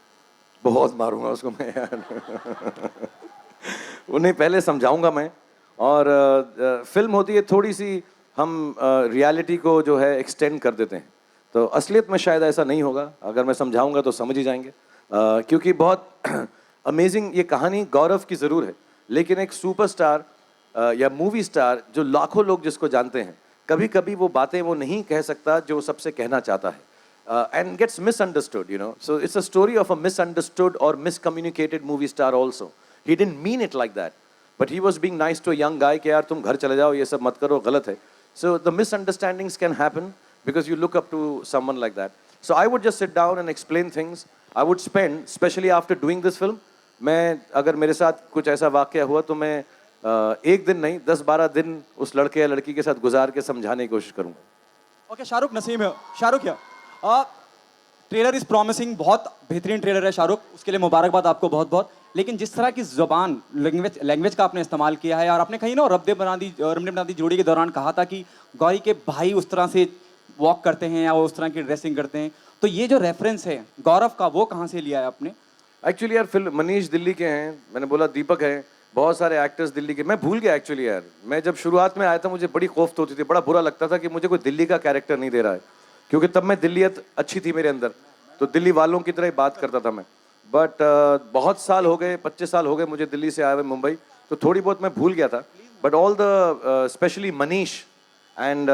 बहुत मारूंगा उसको मैं यार। उन्हें पहले समझाऊंगा मैं। और फिल्म होती है थोड़ी सी, हम रियलिटी को जो है एक्सटेंड कर देते हैं। तो असलियत में शायद ऐसा नहीं होगा। अगर मैं समझाऊंगा तो समझ ही जाएंगे। क्योंकि बहुत अमेजिंग ये कहानी गौरव की ज़रूर है, लेकिन एक सुपरस्टार या मूवी स्टार जो लाखों लोग जिसको जानते हैं, कभी कभी वो बातें वो नहीं कह सकता जो सबसे कहना चाहता है, and gets misunderstood, So it's a story of a misunderstood or miscommunicated movie star also. He didn't mean it like that, but he was being nice to a young guy कि यार तुम घर चले जाओ, ये सब मत करो, गलत है. So the misunderstandings can happen because you look up to someone like that. So I would just sit down and explain things. I would spend, especially after doing this film, मैं अगर मेरे साथ कुछ ऐसा वाक़या हुआ तो मैं एक दिन नहीं 10-12 दिन उस लड़के या लड़की के साथ गुजार के समझाने की कोशिश करूँगा। ओके, शाहरुख नसीम है। शाहरुख या ट्रेलर इज प्रॉमिसिंग, बहुत बेहतरीन ट्रेलर है शाहरुख, उसके लिए मुबारकबाद आपको बहुत बहुत। लेकिन जिस तरह की ज़बान लैंग्वेज का आपने इस्तेमाल किया है, और आपने कहीं ना रब्बे बना दी जोड़ी के दौरान कहा था कि गौरी के भाई उस तरह से वॉक करते हैं या वो उस तरह की ड्रेसिंग करते हैं, तो ये जो रेफरेंस है गौरव का वो कहाँ से लिया है आपने? एक्चुअली यार फिल्म मनीष दिल्ली के हैं, मैंने बोला दीपक है, बहुत सारे एक्टर्स दिल्ली के। मैं भूल गया एक्चुअली यार, मैं जब शुरुआत में आया था मुझे बड़ी खौफ होती थी, बड़ा बुरा लगता था कि मुझे कोई दिल्ली का कैरेक्टर नहीं दे रहा है, क्योंकि तब मैं दिल्लीयत अच्छी थी मेरे अंदर, तो दिल्ली वालों की तरह ही बात करता था मैं। बट बहुत साल हो गए, 25 साल हो गए मुझे दिल्ली से आए हुए मुंबई, तो थोड़ी बहुत मैं भूल गया था। But all the specially Manish and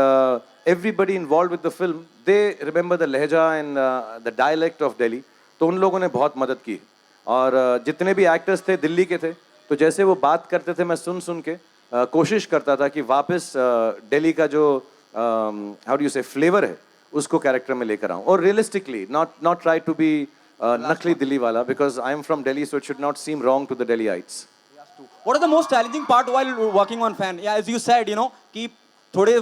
everybody involved with the film, they remember the लहजा and the dialect of Delhi, तो उन लोगों ने बहुत मदद की। और जितने भी एक्टर्स थे दिल्ली के थे, तो जैसे वो बात करते थे मैं सुन सुन के कोशिश करता था कि वापस दिल्ली का जो हाउ डू यू से फ्लेवर है उसको कैरेक्टर में लेकर आऊँ, और realistically not try to be नकली दिल्ली वाला, because I am from Delhi, so it should not seem wrong to the Delhiites. What is the most challenging part while working on Fan? Yeah, as you said, कि थोड़े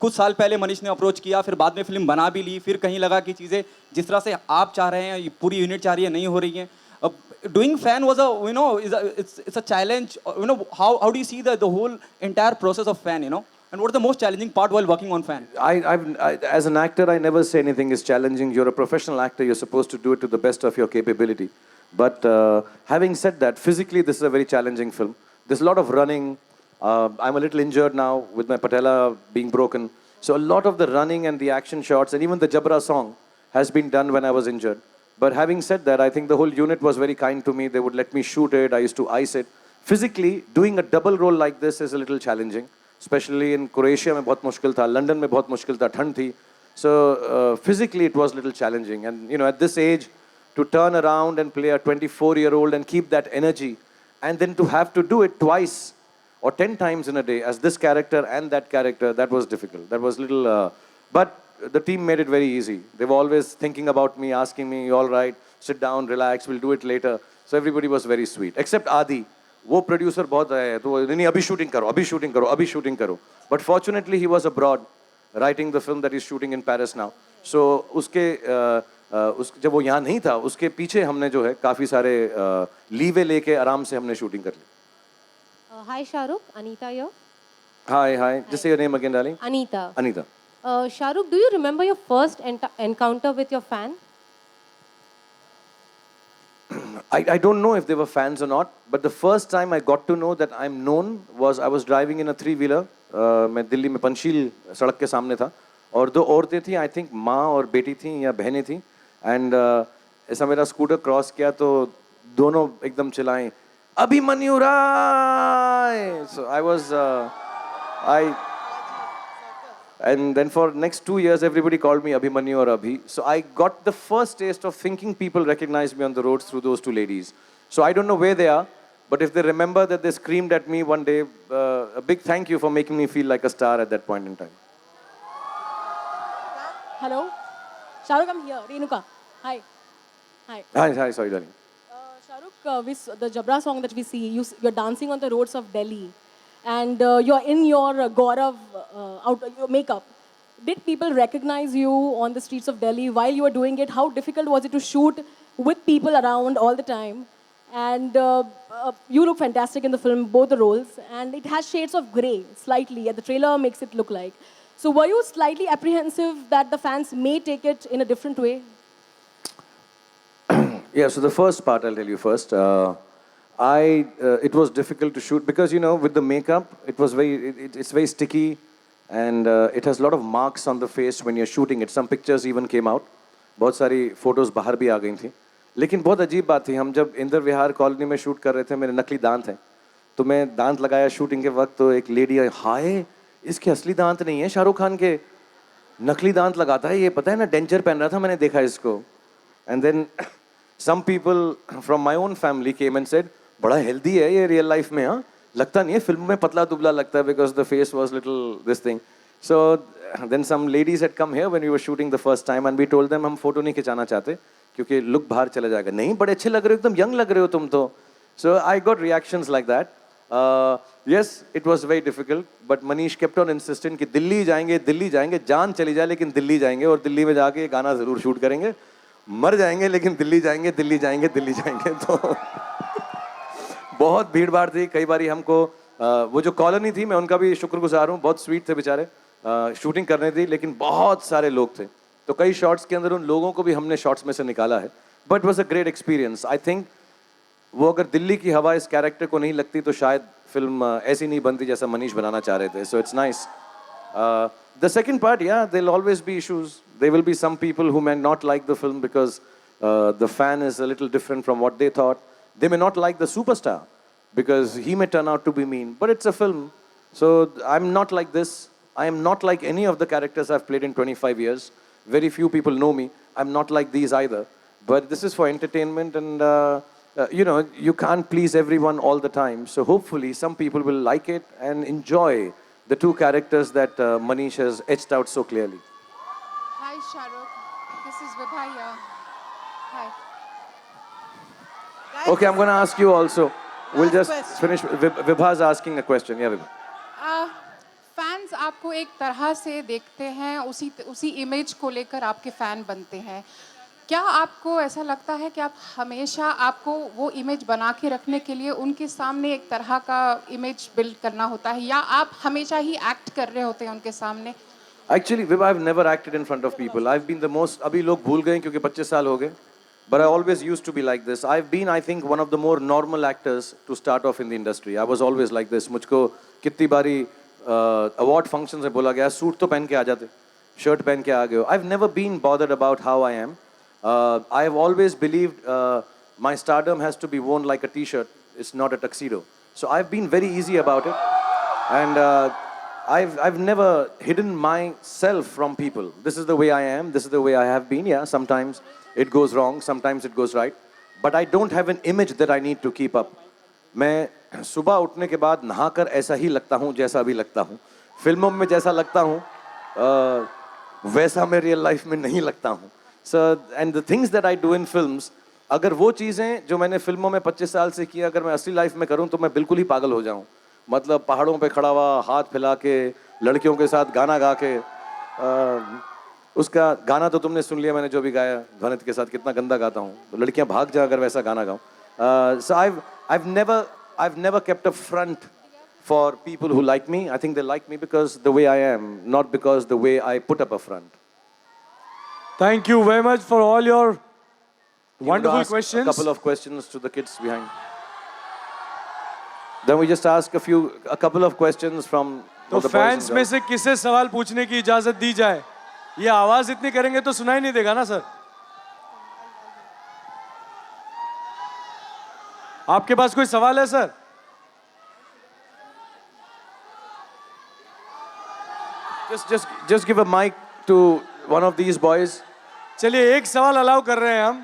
कुछ साल पहले मनीष ने approach किया, फिर बाद में फिल्म बना भी ली, फिर कहीं लगा कि चीज़ें जिस तरह से आप चाह रहे हैं, पूरी यूनिट चाह रही है, नहीं हो रही हैं। Doing Fan was it's a challenge. How do you see the whole entire process of Fan? And what is the most challenging part while working on Fan? As an actor, I never say anything is challenging. You're a professional actor. You're supposed to do it to the best of your capability. But having said that, physically, this is a very challenging film. There's a lot of running. I'm a little injured now with my patella being broken. So a lot of the running and the action shots and even the Jabra song has been done when I was injured. But having said that, I think the whole unit was very kind to me. They would let me shoot it. I used to ice it. Physically, doing a double role like this is a little challenging. Especially in Croatia में बहुत मुश्किल था, London में बहुत मुश्किल था, ठंड थी. So physically it was a little challenging. And at this age, to turn around and play a 24-year-old and keep that energy, and then to have to do it twice or 10 times in a day as this character and that character, that was difficult. That was little, but the team made it very easy. They were always thinking about me, asking me, all right, sit down, relax, we'll do it later. So everybody was very sweet, except Adi, वो producer बहुत आया है तो नहीं अभी shooting करो अभी shooting करो अभी शूटिंग करो but fortunately he was abroad writing the film that is shooting in Paris now so उसके जब वो यहाँ नहीं था उसके पीछे हमने जो है काफ़ी सारे लीवे लेके आराम से हमने शूटिंग कर ली. Hi Shahrukh, Anita here. Hi, just say your name again, darling. Anita. Anita. Shahrukh, do you remember your first encounter with your fan? I don't know if they were fans or not, but the first time I got to know that I'm known was I was driving in a three-wheeler. मैं दिल्ली में पंचशील सड़क के सामने था और दो औरतें थी आई थिंक माँ और बेटी थी या बहनें थी एंड ऐसा मेरा स्कूटर क्रॉस किया तो दोनों एकदम चिल्लाएं अभिमन्यु राय so I was and then for next 2 years everybody called me Abhimanyu or Abhi so I got the first taste of thinking people recognized me on the roads through those two ladies so I don't know where they are but if they remember that they screamed at me one day a big thank you for making me feel like a star at that point in time. Hello, Shahrukh, I'm here. Renuka, hi. Hi, sorry darling. Shahrukh, the Jabra song that we see, you're dancing on the roads of Delhi, and you're in your Gaurav your makeup. Did people recognize you on the streets of Delhi while you were doing it? How difficult was it to shoot with people around all the time? And you look fantastic in the film, both the roles, and it has shades of grey slightly. And the trailer makes it look like. So were you slightly apprehensive that the fans may take it in a different way? Yeah, so the first part I'll tell you first. It was difficult to shoot because with the makeup it's very sticky and it has a lot of marks on the face when you're shooting it. Some pictures even came out. बहुत सारी photos बाहर भी आ गई थी. लेकिन बहुत अजीब बात थी हम जब इंदिरा विहार कॉलोनी में शूट कर रहे थे मेरे नकली दांत हैं तो मैं दांत लगाया शूटिंग के वक्त तो एक लेडी आई हाय इसके असली दांत नहीं है शाहरुख खान के नकली दांत लगाता है ये पता है ना डेंचर पहन रहा था मैंने देखा इसको and then some people from my own family came and said बड़ा healthy है ये real life में हाँ लगता नहीं है फिल्म में पतला दुबला लगता है because the face was little this thing so then some ladies had come here when we were shooting the first time and we told them हम फोटो नहीं खिंचाना चाहते क्योंकि लुक बाहर चला जाएगा नहीं बड़े अच्छे लग रहे हो एकदम यंग लग रहे हो तुम तो so I got reactions like that yes it was very difficult but Manish kept on insisting कि दिल्ली जाएंगे जान चली जाए लेकिन दिल्ली जाएंगे और दिल्ली में जाके गाना ज़रूर शूट करेंगे मर जाएंगे लेकिन दिल्ली जाएंगे तो बहुत भीड़ भाड़ थी कई बारी हमको वो जो कॉलोनी थी मैं उनका भी शुक्रगुजार हूँ बहुत स्वीट थे बेचारे शूटिंग करने थी लेकिन बहुत सारे लोग थे तो कई शॉट्स के अंदर उन लोगों को भी हमने शॉट्स में से निकाला है but was a great experience I think वो अगर दिल्ली की हवा इस कैरेक्टर को नहीं लगती तो शायद फिल्म ऐसी नहीं बनती जैसा मनीष बनाना चाह रहे थे so it's nice the second part, yeah, there'll always be issues. There will be some people who may not like the film because the fan is a little different from what they thought. They may not like the superstar because he may turn out to be mean. But it's a film. So I'm not like this. I am not like any of the characters I've played in 25 years. Very few people know me. I'm not like these either. But this is for entertainment and, you can't please everyone all the time. So hopefully some people will like it and enjoy the two characters that Manish has etched out so clearly. Hi, Shahrukh. This is Vibha here. Hi. Okay, I'm going to ask you also. We'll Last just question. finish. Vibha's asking a question. Yeah, Vibha. Fans आपको एक तरह से देखते हैं उसी image को लेकर आपके फैन बनते हैं क्या आपको ऐसा लगता है कि आप हमेशा आपको वो इमेज बना के रखने के लिए उनके सामने एक तरह का इमेज बिल्ड करना होता है या आप हमेशा ही एक्ट कर रहे होते हैं उनके सामने Actually, Vibha, I've never acted in front of people. I've been the most. अभी लोग भूल गए क्योंकि 25 साल हो गए. But I always used to be like this. I've been, I think, one of the more normal actors to start off in the industry. I was always like this. मुझको कितनी बारी award functions में बोला गया suit तो पहन के आ जाते, शर्ट पहन के आ गए हो. I've never been bothered about how I am. I have always believed my stardom has to be worn like a t-shirt. It's not a tuxedo. So I've been very easy about it. And I've never hidden myself from people. This is the way I am. This is the way I have been. Yeah, sometimes it goes wrong. Sometimes it goes right. But I don't have an image that I need to keep up. मैं सुबह उठने के बाद नहाकर ऐसा ही लगता हूँ जैसा अभी लगता हूँ. फिल्मों में जैसा लगता हूँ वैसा मैं रियल लाइफ में नहीं लगता हूँ. So, and the things that I do in films अगर वो चीज़ें जो मैंने फिल्मों में 25 साल से किया अगर मैं असली लाइफ में करूं तो मैं बिल्कुल ही पागल हो जाऊं। मतलब पहाड़ों पे खड़ा हुआ हाथ फैला के लड़कियों के साथ गाना गा के उसका गाना तो तुमने सुन लिया मैंने जो भी गाया ध्वनित के साथ कितना गंदा गाता हूँ। तो लड़कियां भाग जाए अगर वैसा गाना गाऊं। सो I've never kept a front for people who like me. I think they like me because the way I am, not because the way I put up a front. Thank you very much for all your You would wonderful ask questions. A couple of questions to the kids behind. Then we just ask a couple of questions from तो the boys fans and में girls. से किसे सवाल पूछने की इजाजत दी जाए? ये आवाज इतनी करेंगे तो सुनाई नहीं देगा ना सर? आपके पास कोई सवाल है sir? Just give a mic to one of these boys. चलिए एक सवाल अलाउ कर रहे हैं हम.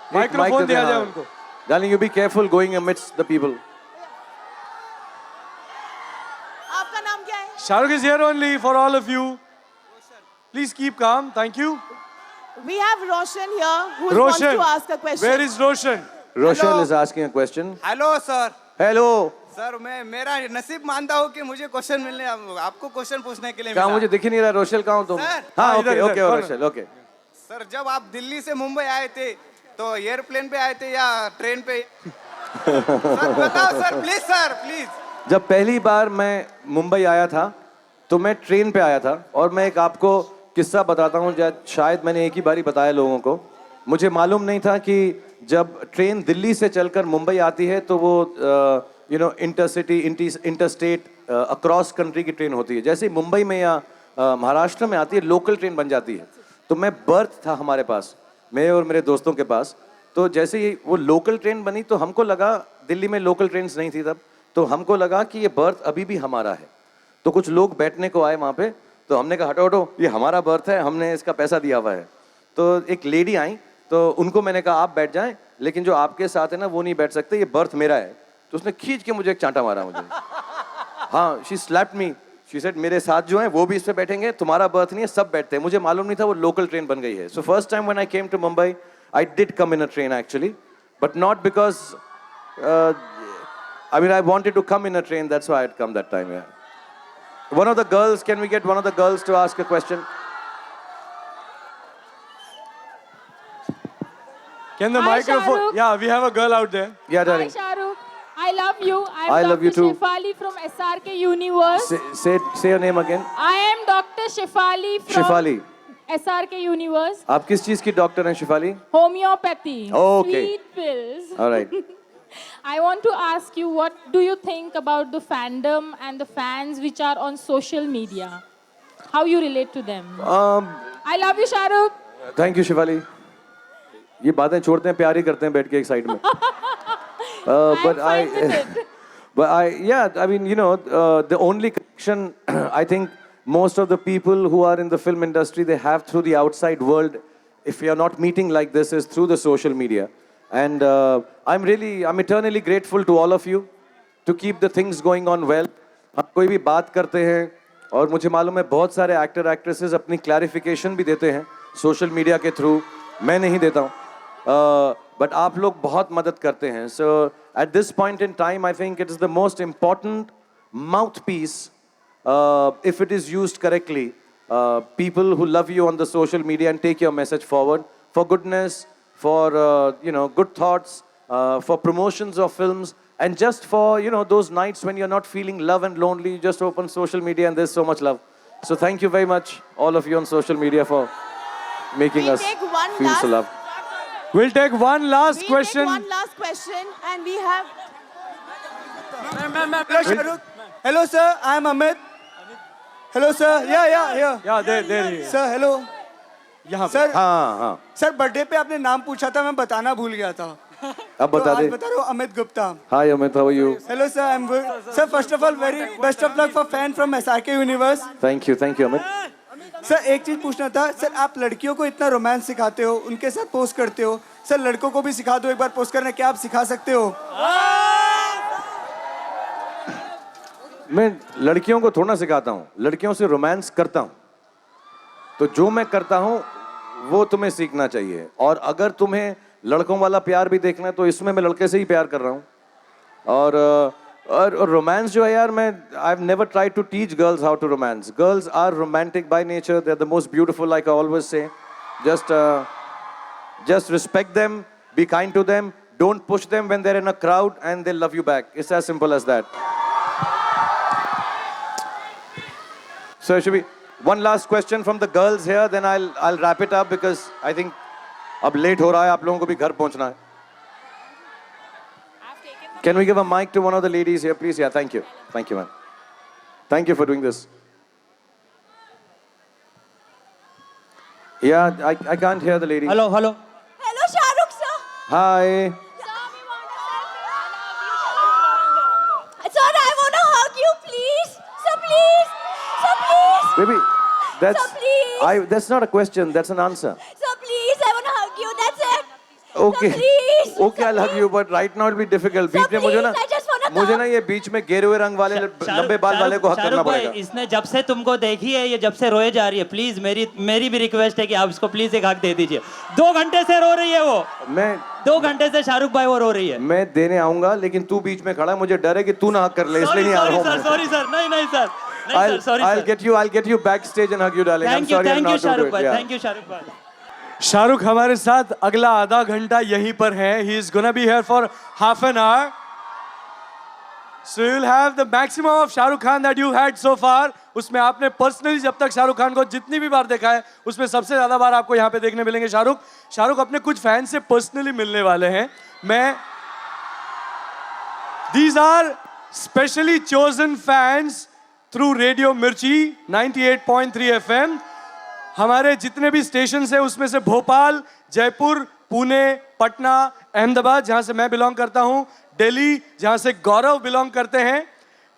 एक mic माइक्रोफोन दे दिया देना. जाए उनको. Darling, you be careful going amidst the people. आपका नाम क्या है? Shahrukh is here only for all of you. Please keep calm. Thank you. We have Roshan here who wants Roshan, to ask a question. where is Roshan? Rochelle is asking a question. Hello sir. Hello. Sir मैं मेरा नसीब मानता हूँ कि मुझे question मिलने आपको question पूछने के लिए कहाँ मिला. मुझे दिख ही नहीं रहा रोशेल कहाँ हो तुम? सर. हाँ इधर, ओके इधर, ओके कौन है? Rochelle okay. सर जब आप दिल्ली से मुंबई आए थे तो एयरप्लेन पे आए थे या ट्रेन पे? सर बताओ सर प्लीज सर प्लीज. जब पहली बार मैं मुंबई आया था तो मैं ट्रेन पे आया था और मैं एक आपको किस्सा बताता हूँ शायद मैंने एक ही बारी बताया लोगों को. मुझे मालूम नहीं था कि जब ट्रेन दिल्ली से चलकर मुंबई आती है तो वो इंटरसिटी इंटरस्टेट अक्रॉस कंट्री की ट्रेन होती है. जैसे मुंबई में या महाराष्ट्र में आती है लोकल ट्रेन बन जाती है. तो मैं बर्थ था हमारे पास मेरे और मेरे दोस्तों के पास. तो जैसे ही वो लोकल ट्रेन बनी तो हमको लगा दिल्ली में लोकल ट्रेन नहीं थी तब तो हमको लगा कि ये बर्थ अभी भी हमारा है. तो कुछ लोग बैठने को आए वहाँ पे तो हमने कहा हटो हटो ये हमारा बर्थ है हमने इसका पैसा दिया हुआ है. तो एक लेडी आई तो उनको मैंने कहा आप बैठ जाएं लेकिन जो आपके साथ है ना वो नहीं बैठ सकते ये बर्थ मेरा है. तो उसने खींच के मुझे एक चांटा मारा मुझे. हाँ she slapped me. She said मेरे साथ जो हैं वो भी इस पे बैठेंगे तुम्हारा बर्थ नहीं है सब बैठते हैं. मुझे मालूम नहीं था वो लोकल ट्रेन बन गई है. So first time when I came to Mumbai I did come in a train actually but not because I mean I wanted to come in a train that's why I'd come that time. Yeah. One of the girls, can we get one of the girls to ask a question? Can the Hi, microphone? Shahrukh. Yeah, we have a girl out there. Yeah, Hi, darling. Shahrukh. I love you. I'm I love you Dr. too. Shefali from SRK Universe. Say your name again. I am Dr. Shefali from Shefali. SRK Universe. आप किस चीज की doctor हैं Shifali? Homeopathy. Okay. Sweet pills. All right. I want to ask you, what do you think about the fandom and the fans which are on social media? How you relate to them? I love you, Shahrukh. Thank you Shifali. ये बातें छोड़ते हैं प्यार ही करते हैं बैठ के एक साइड में. But fine with it. but I mean, the only connection I think most of the people who are in the film industry they have through the outside world, if we are not meeting like this, is through the social media. And I'm eternally grateful to all of you to keep the things going on well. हम कोई भी बात करते हैं और मुझे मालूम है बहुत सारे एक्टर एक्ट्रेसेस अपनी क्लैरिफिकेशन भी देते हैं सोशल मीडिया के थ्रू. मैं नहीं देता हूँ. But आप लोग बहुत मदद करते हैं. So at this point in time, I think it is the most important mouthpiece, if it is used correctly. People who love you on the social media and take your message forward for goodness, for good thoughts, for promotions of films, and just for those nights when you're not feeling love and lonely, you just open social media and there's so much love. So thank you very much, all of you on social media, for making We us take one feel last- so loved. We'll take one last We question. take one last question and we have Hello Shahrukh. Hello sir, I am Amit. Hello sir. Yeah. Yeah, there he is. Sir, hello. यहाँ पे. Sir हाँ sir birthday पे आपने नाम पूछा था मैं बताना भूल गया था. अब बता तो दे. आज बता रहा हूँ Amit Gupta. Hi Amit, how are you? Hello sir, I'm good. Sir, first of all, very best of luck for fan from SRK Universe. Thank you Amit. Sir एक चीज पूछना था. सर आप लड़कियों को इतना रोमांस सिखाते हो, उनके साथ पोस्ट करते हो. सर लड़कों को भी सिखा दो एक बार पोस्ट करना. क्या आप सिखा सकते हो? मैं लड़कियों को थोड़ा सिखाता हूँ, लड़कियों से रोमांस करता हूँ. तो जो मैं करता हूँ वो तुम्हें सीखना चाहिए. और अगर तुम्हें लड़कों वाला प्यार भी देखना है तो इसमें मैं लड़के से ही प्यार कर रहा हूँ. और रोमांस जो है यार, मैं I have never tried to teach girls how to romance. Girls are romantic by nature, they are the most beautiful, like I always say. Just respect them, be kind to them, don't push them when they're in a crowd, and they'll love you back. It's as simple as that. So it should be one last question from the girls here, then I'll wrap it up because I think अब late हो रहा है, आप लोगों को भी घर पहुंचना है. Can we give a mic to one of the ladies here, please? Yeah, thank you. Thank you, man. Thank you for doing this. Yeah, I can't hear the lady. Hello, hello. Hello, Shahrukh sir. Hi. Sir, I want to hug you, please. Sir, please. Sir, please. Baby, that's Sir, please. that's not a question, that's an answer. Sir, please. I want to hug you. That's it. Okay. Sir, please. Okay, I'll hug you, but right now it'll be difficult. Sir, बीच में मुझे ना please, I just wanna मुझे come. ना ये बीच में घेरे हुए रंग वाले लंबे बाल वाले को हक करना शाहरुख भाई, पड़ेगा. इसने जब से तुमको देखी है, ये जब से रोए जा रही है. प्लीज मेरी भी रिक्वेस्ट है कि आप इसको प्लीज एक हक दे दीजिए. 2 घंटे से रो रही है वो. मैं 2 घंटे से शाहरुख भाई वो रो रही है. मैं देने आऊंगा, लेकिन तू बीच में खड़ा है, मुझे डर है कि तू ना हक कर ले, इसलिए नहीं आ रहा हूँ. सॉरी सर, नहीं sir. I'll get you backstage and hug you, darling. I'm sorry I'm thank you not Shahrukh able to भाई, do it. Yeah. Thank you Shahrukh भाई. शाहरुख हमारे साथ अगला आधा घंटा यहीं पर है. He is gonna be here for half an hour. So you will have the maximum of Shahrukh Khan that you had so far. उसमें आपने पर्सनली जब तक शाहरुख खान को जितनी भी बार देखा है, उसमें सबसे ज्यादा बार आपको यहाँ पे देखने मिलेंगे शाहरुख अपने कुछ फैन से पर्सनली मिलने वाले हैं. These are specially chosen fans through radio Mirchi 98.3 FM. हमारे जितने भी स्टेशन है उसमें से भोपाल, जयपुर, पुणे, पटना, अहमदाबाद जहां से मैं बिलोंग करता हूं, दिल्ली जहां से गौरव बिलोंग करते हैं,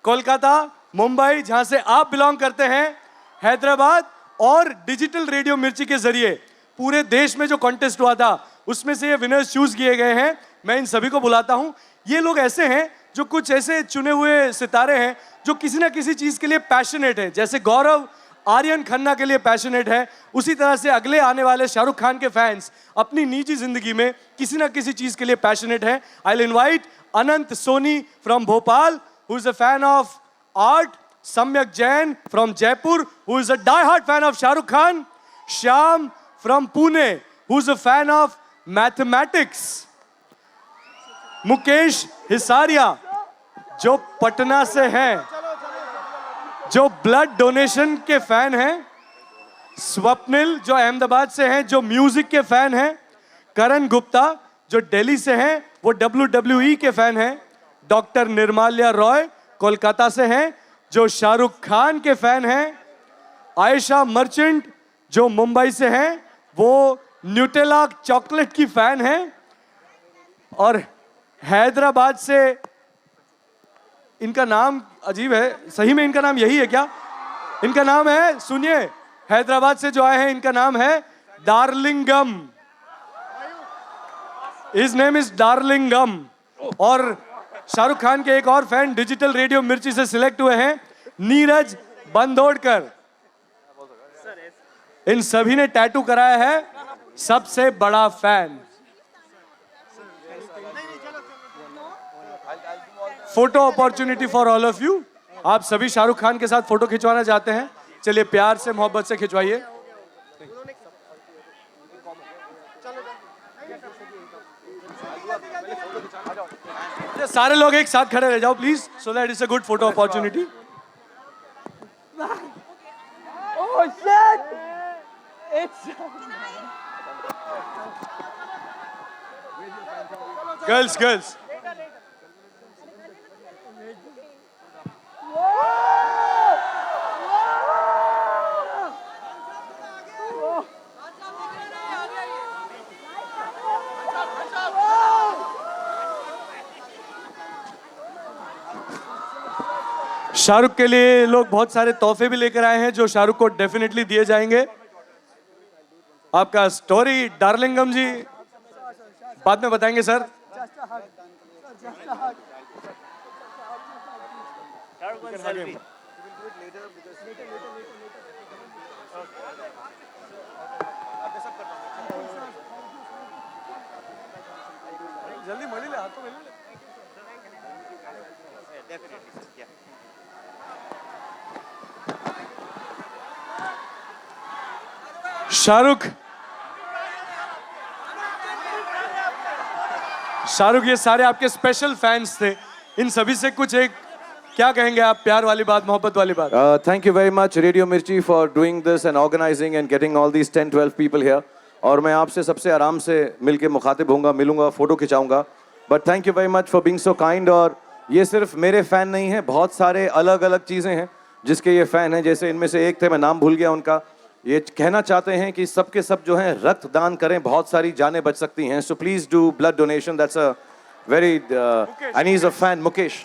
कोलकाता, मुंबई जहां से आप बिलोंग करते हैं, हैदराबाद, और डिजिटल रेडियो मिर्ची के जरिए पूरे देश में जो कॉन्टेस्ट हुआ था उसमें से ये विनर्स चूज किए गए हैं. मैं इन सभी को बुलाता हूं. ये लोग ऐसे हैं जो कुछ ऐसे चुने हुए सितारे हैं जो किसी ना किसी चीज के लिए पैशनेट है. जैसे गौरव आर्यन खन्ना के लिए पैशनेट है, उसी तरह से अगले आने वाले शाहरुख खान के फैंस अपनी निजी जिंदगी में किसी ना किसी चीज के लिए पैशनेट है. I will invite Anant Soni from Bhopal, who is a fan of art. Samyak Jain from Jaipur, who is a die hard fan of Shahrukh Khan. Shyam from Pune, who is a fan of mathematics. Mukesh Hisaria जो पटना से हैं, जो ब्लड डोनेशन के फैन हैं. स्वप्निल जो अहमदाबाद से हैं, जो म्यूजिक के फैन हैं. करण गुप्ता जो दिल्ली से हैं, वो WWE के फैन हैं. डॉक्टर निर्माल्या रॉय कोलकाता से हैं, जो शाहरुख खान के फैन हैं. आयशा मर्चेंट जो मुंबई से हैं, वो न्यूटेला चॉकलेट की फैन हैं. और हैदराबाद से, इनका नाम अजीब है, सही में इनका नाम यही है क्या? इनका नाम है, सुनिए, हैदराबाद से जो आए हैं, इनका नाम है Darlingam. His name is Darlingam. और शाहरुख खान के एक और फैन डिजिटल रेडियो मिर्ची से सिलेक्ट हुए हैं, नीरज बंदोड़कर. इन सभी ने टैटू कराया है सबसे बड़ा fan. Photo opportunity for all of you. आप सभी शाहरुख खान के साथ फोटो खिंचवाना चाहते हैं? चलिए प्यार से मोहब्बत से खिंचवाइए. सारे लोग एक साथ खड़े रह जाओ please, so that is a good photo opportunity. Girls Shahrukh के लिए लोग बहुत सारे तोहफे भी लेकर आए हैं जो शाहरुख को डेफिनेटली दिए जाएंगे. आपका स्टोरी डार्लिंगम जी बाद में बताएंगे सर. जल्दी मड़ी ले हाथों में ले शाहरुख, ये सारे आपके स्पेशल फैंस थे, इन सभी से कुछ एक क्या कहेंगे आप, प्यार वाली बात, मोहब्बत वाली बात? Thank you very much, Radio Mirchi, for doing this and organizing and getting all these 10-12 people here. और मैं आपसे सबसे आराम से मिलके मुखातिब होऊंगा, मिलूंगा, photo खिंचाऊंगा. But thank you very much for being so kind. और ये सिर्फ मेरे फैन नहीं हैं, बहुत सारे अलग अलग चीज़ें हैं जिसके ये फैन हैं. जैसे इनमें से एक थे, मैं नाम भूल गया उनका, ये कहना चाहते हैं कि सबके सब जो हैं रक्तदान करें, बहुत सारी जानें बच सकती हैं. So please do blood donation. That's a very and he's a fan, Mukesh.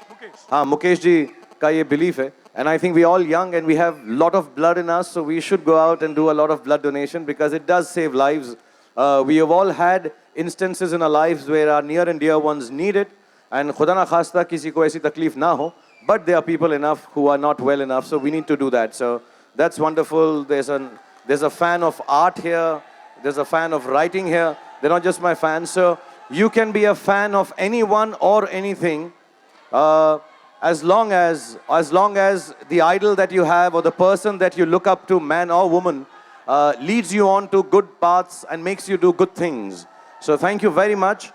हाँ, मुकेश जी का ये belief है. And I think we all young and we have lot of blood in us, so we should go out and do a lot of blood donation because it does save lives. We have all had instances in our lives where our near and dear ones need it, and खुदा ना खास्ता किसी को ऐसी तकलीफ ना हो. But there are people enough who are not well enough, so we need to do that. So that's wonderful. There's a fan of art here. There's a fan of writing here. They're not just my fans. So you can be a fan of anyone or anything. As long as the idol that you have or the person that you look up to, man or woman, leads you on to good paths and makes you do good things. So thank you very much.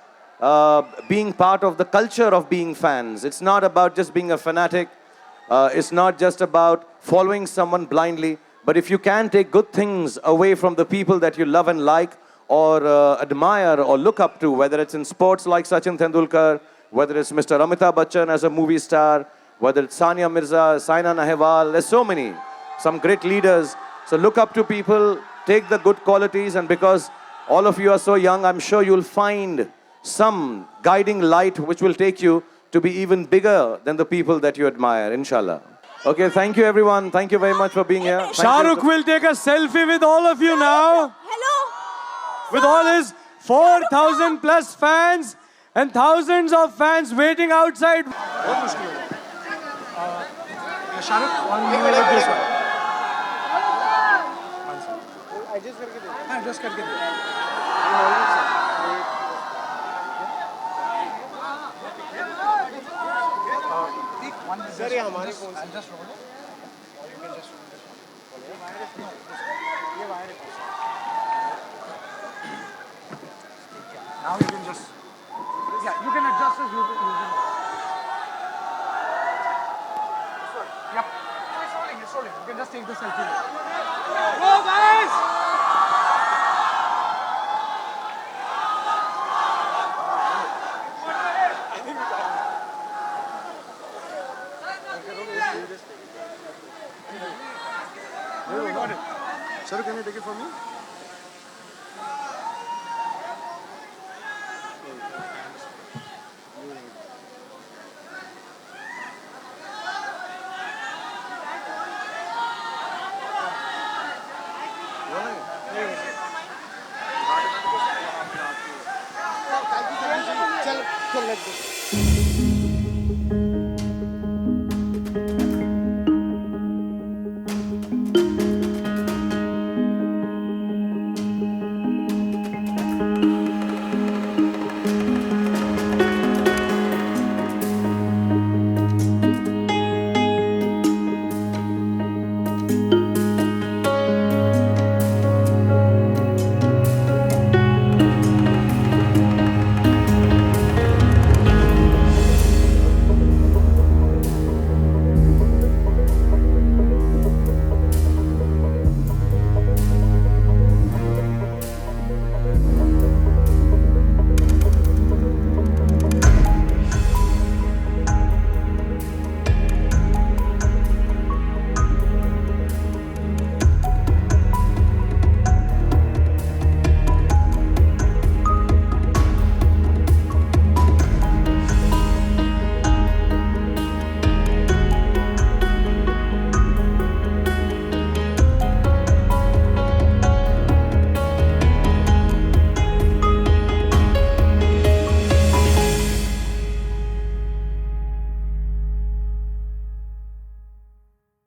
Being part of the culture of being fans. It's not about just being a fanatic. It's not just about following someone blindly. But if you can take good things away from the people that you love and like or admire or look up to, whether it's in sports like Sachin Tendulkar, whether it's Mr. Amitabh Bachchan as a movie star, whether it's Sania Mirza, Saina Nehwal, there's so many, some great leaders. So look up to people, take the good qualities, and because all of you are so young, I'm sure you'll find some guiding light which will take you to be even bigger than the people that you admire, inshallah. Okay, thank you everyone. Thank you very much for being here. Thank Shahrukh you. will take a selfie with all of you now. Hello. With all his 4,000 plus fans and thousands of fans waiting outside. Shahrukh, one minute with this one. I just करके दे. Sir ये हमारे phone से just roll और you can just ये virus ये virus now you can just you can adjust this using yep it's rolling you can just take the selfie go guys Sir, can you take it for me? चल चल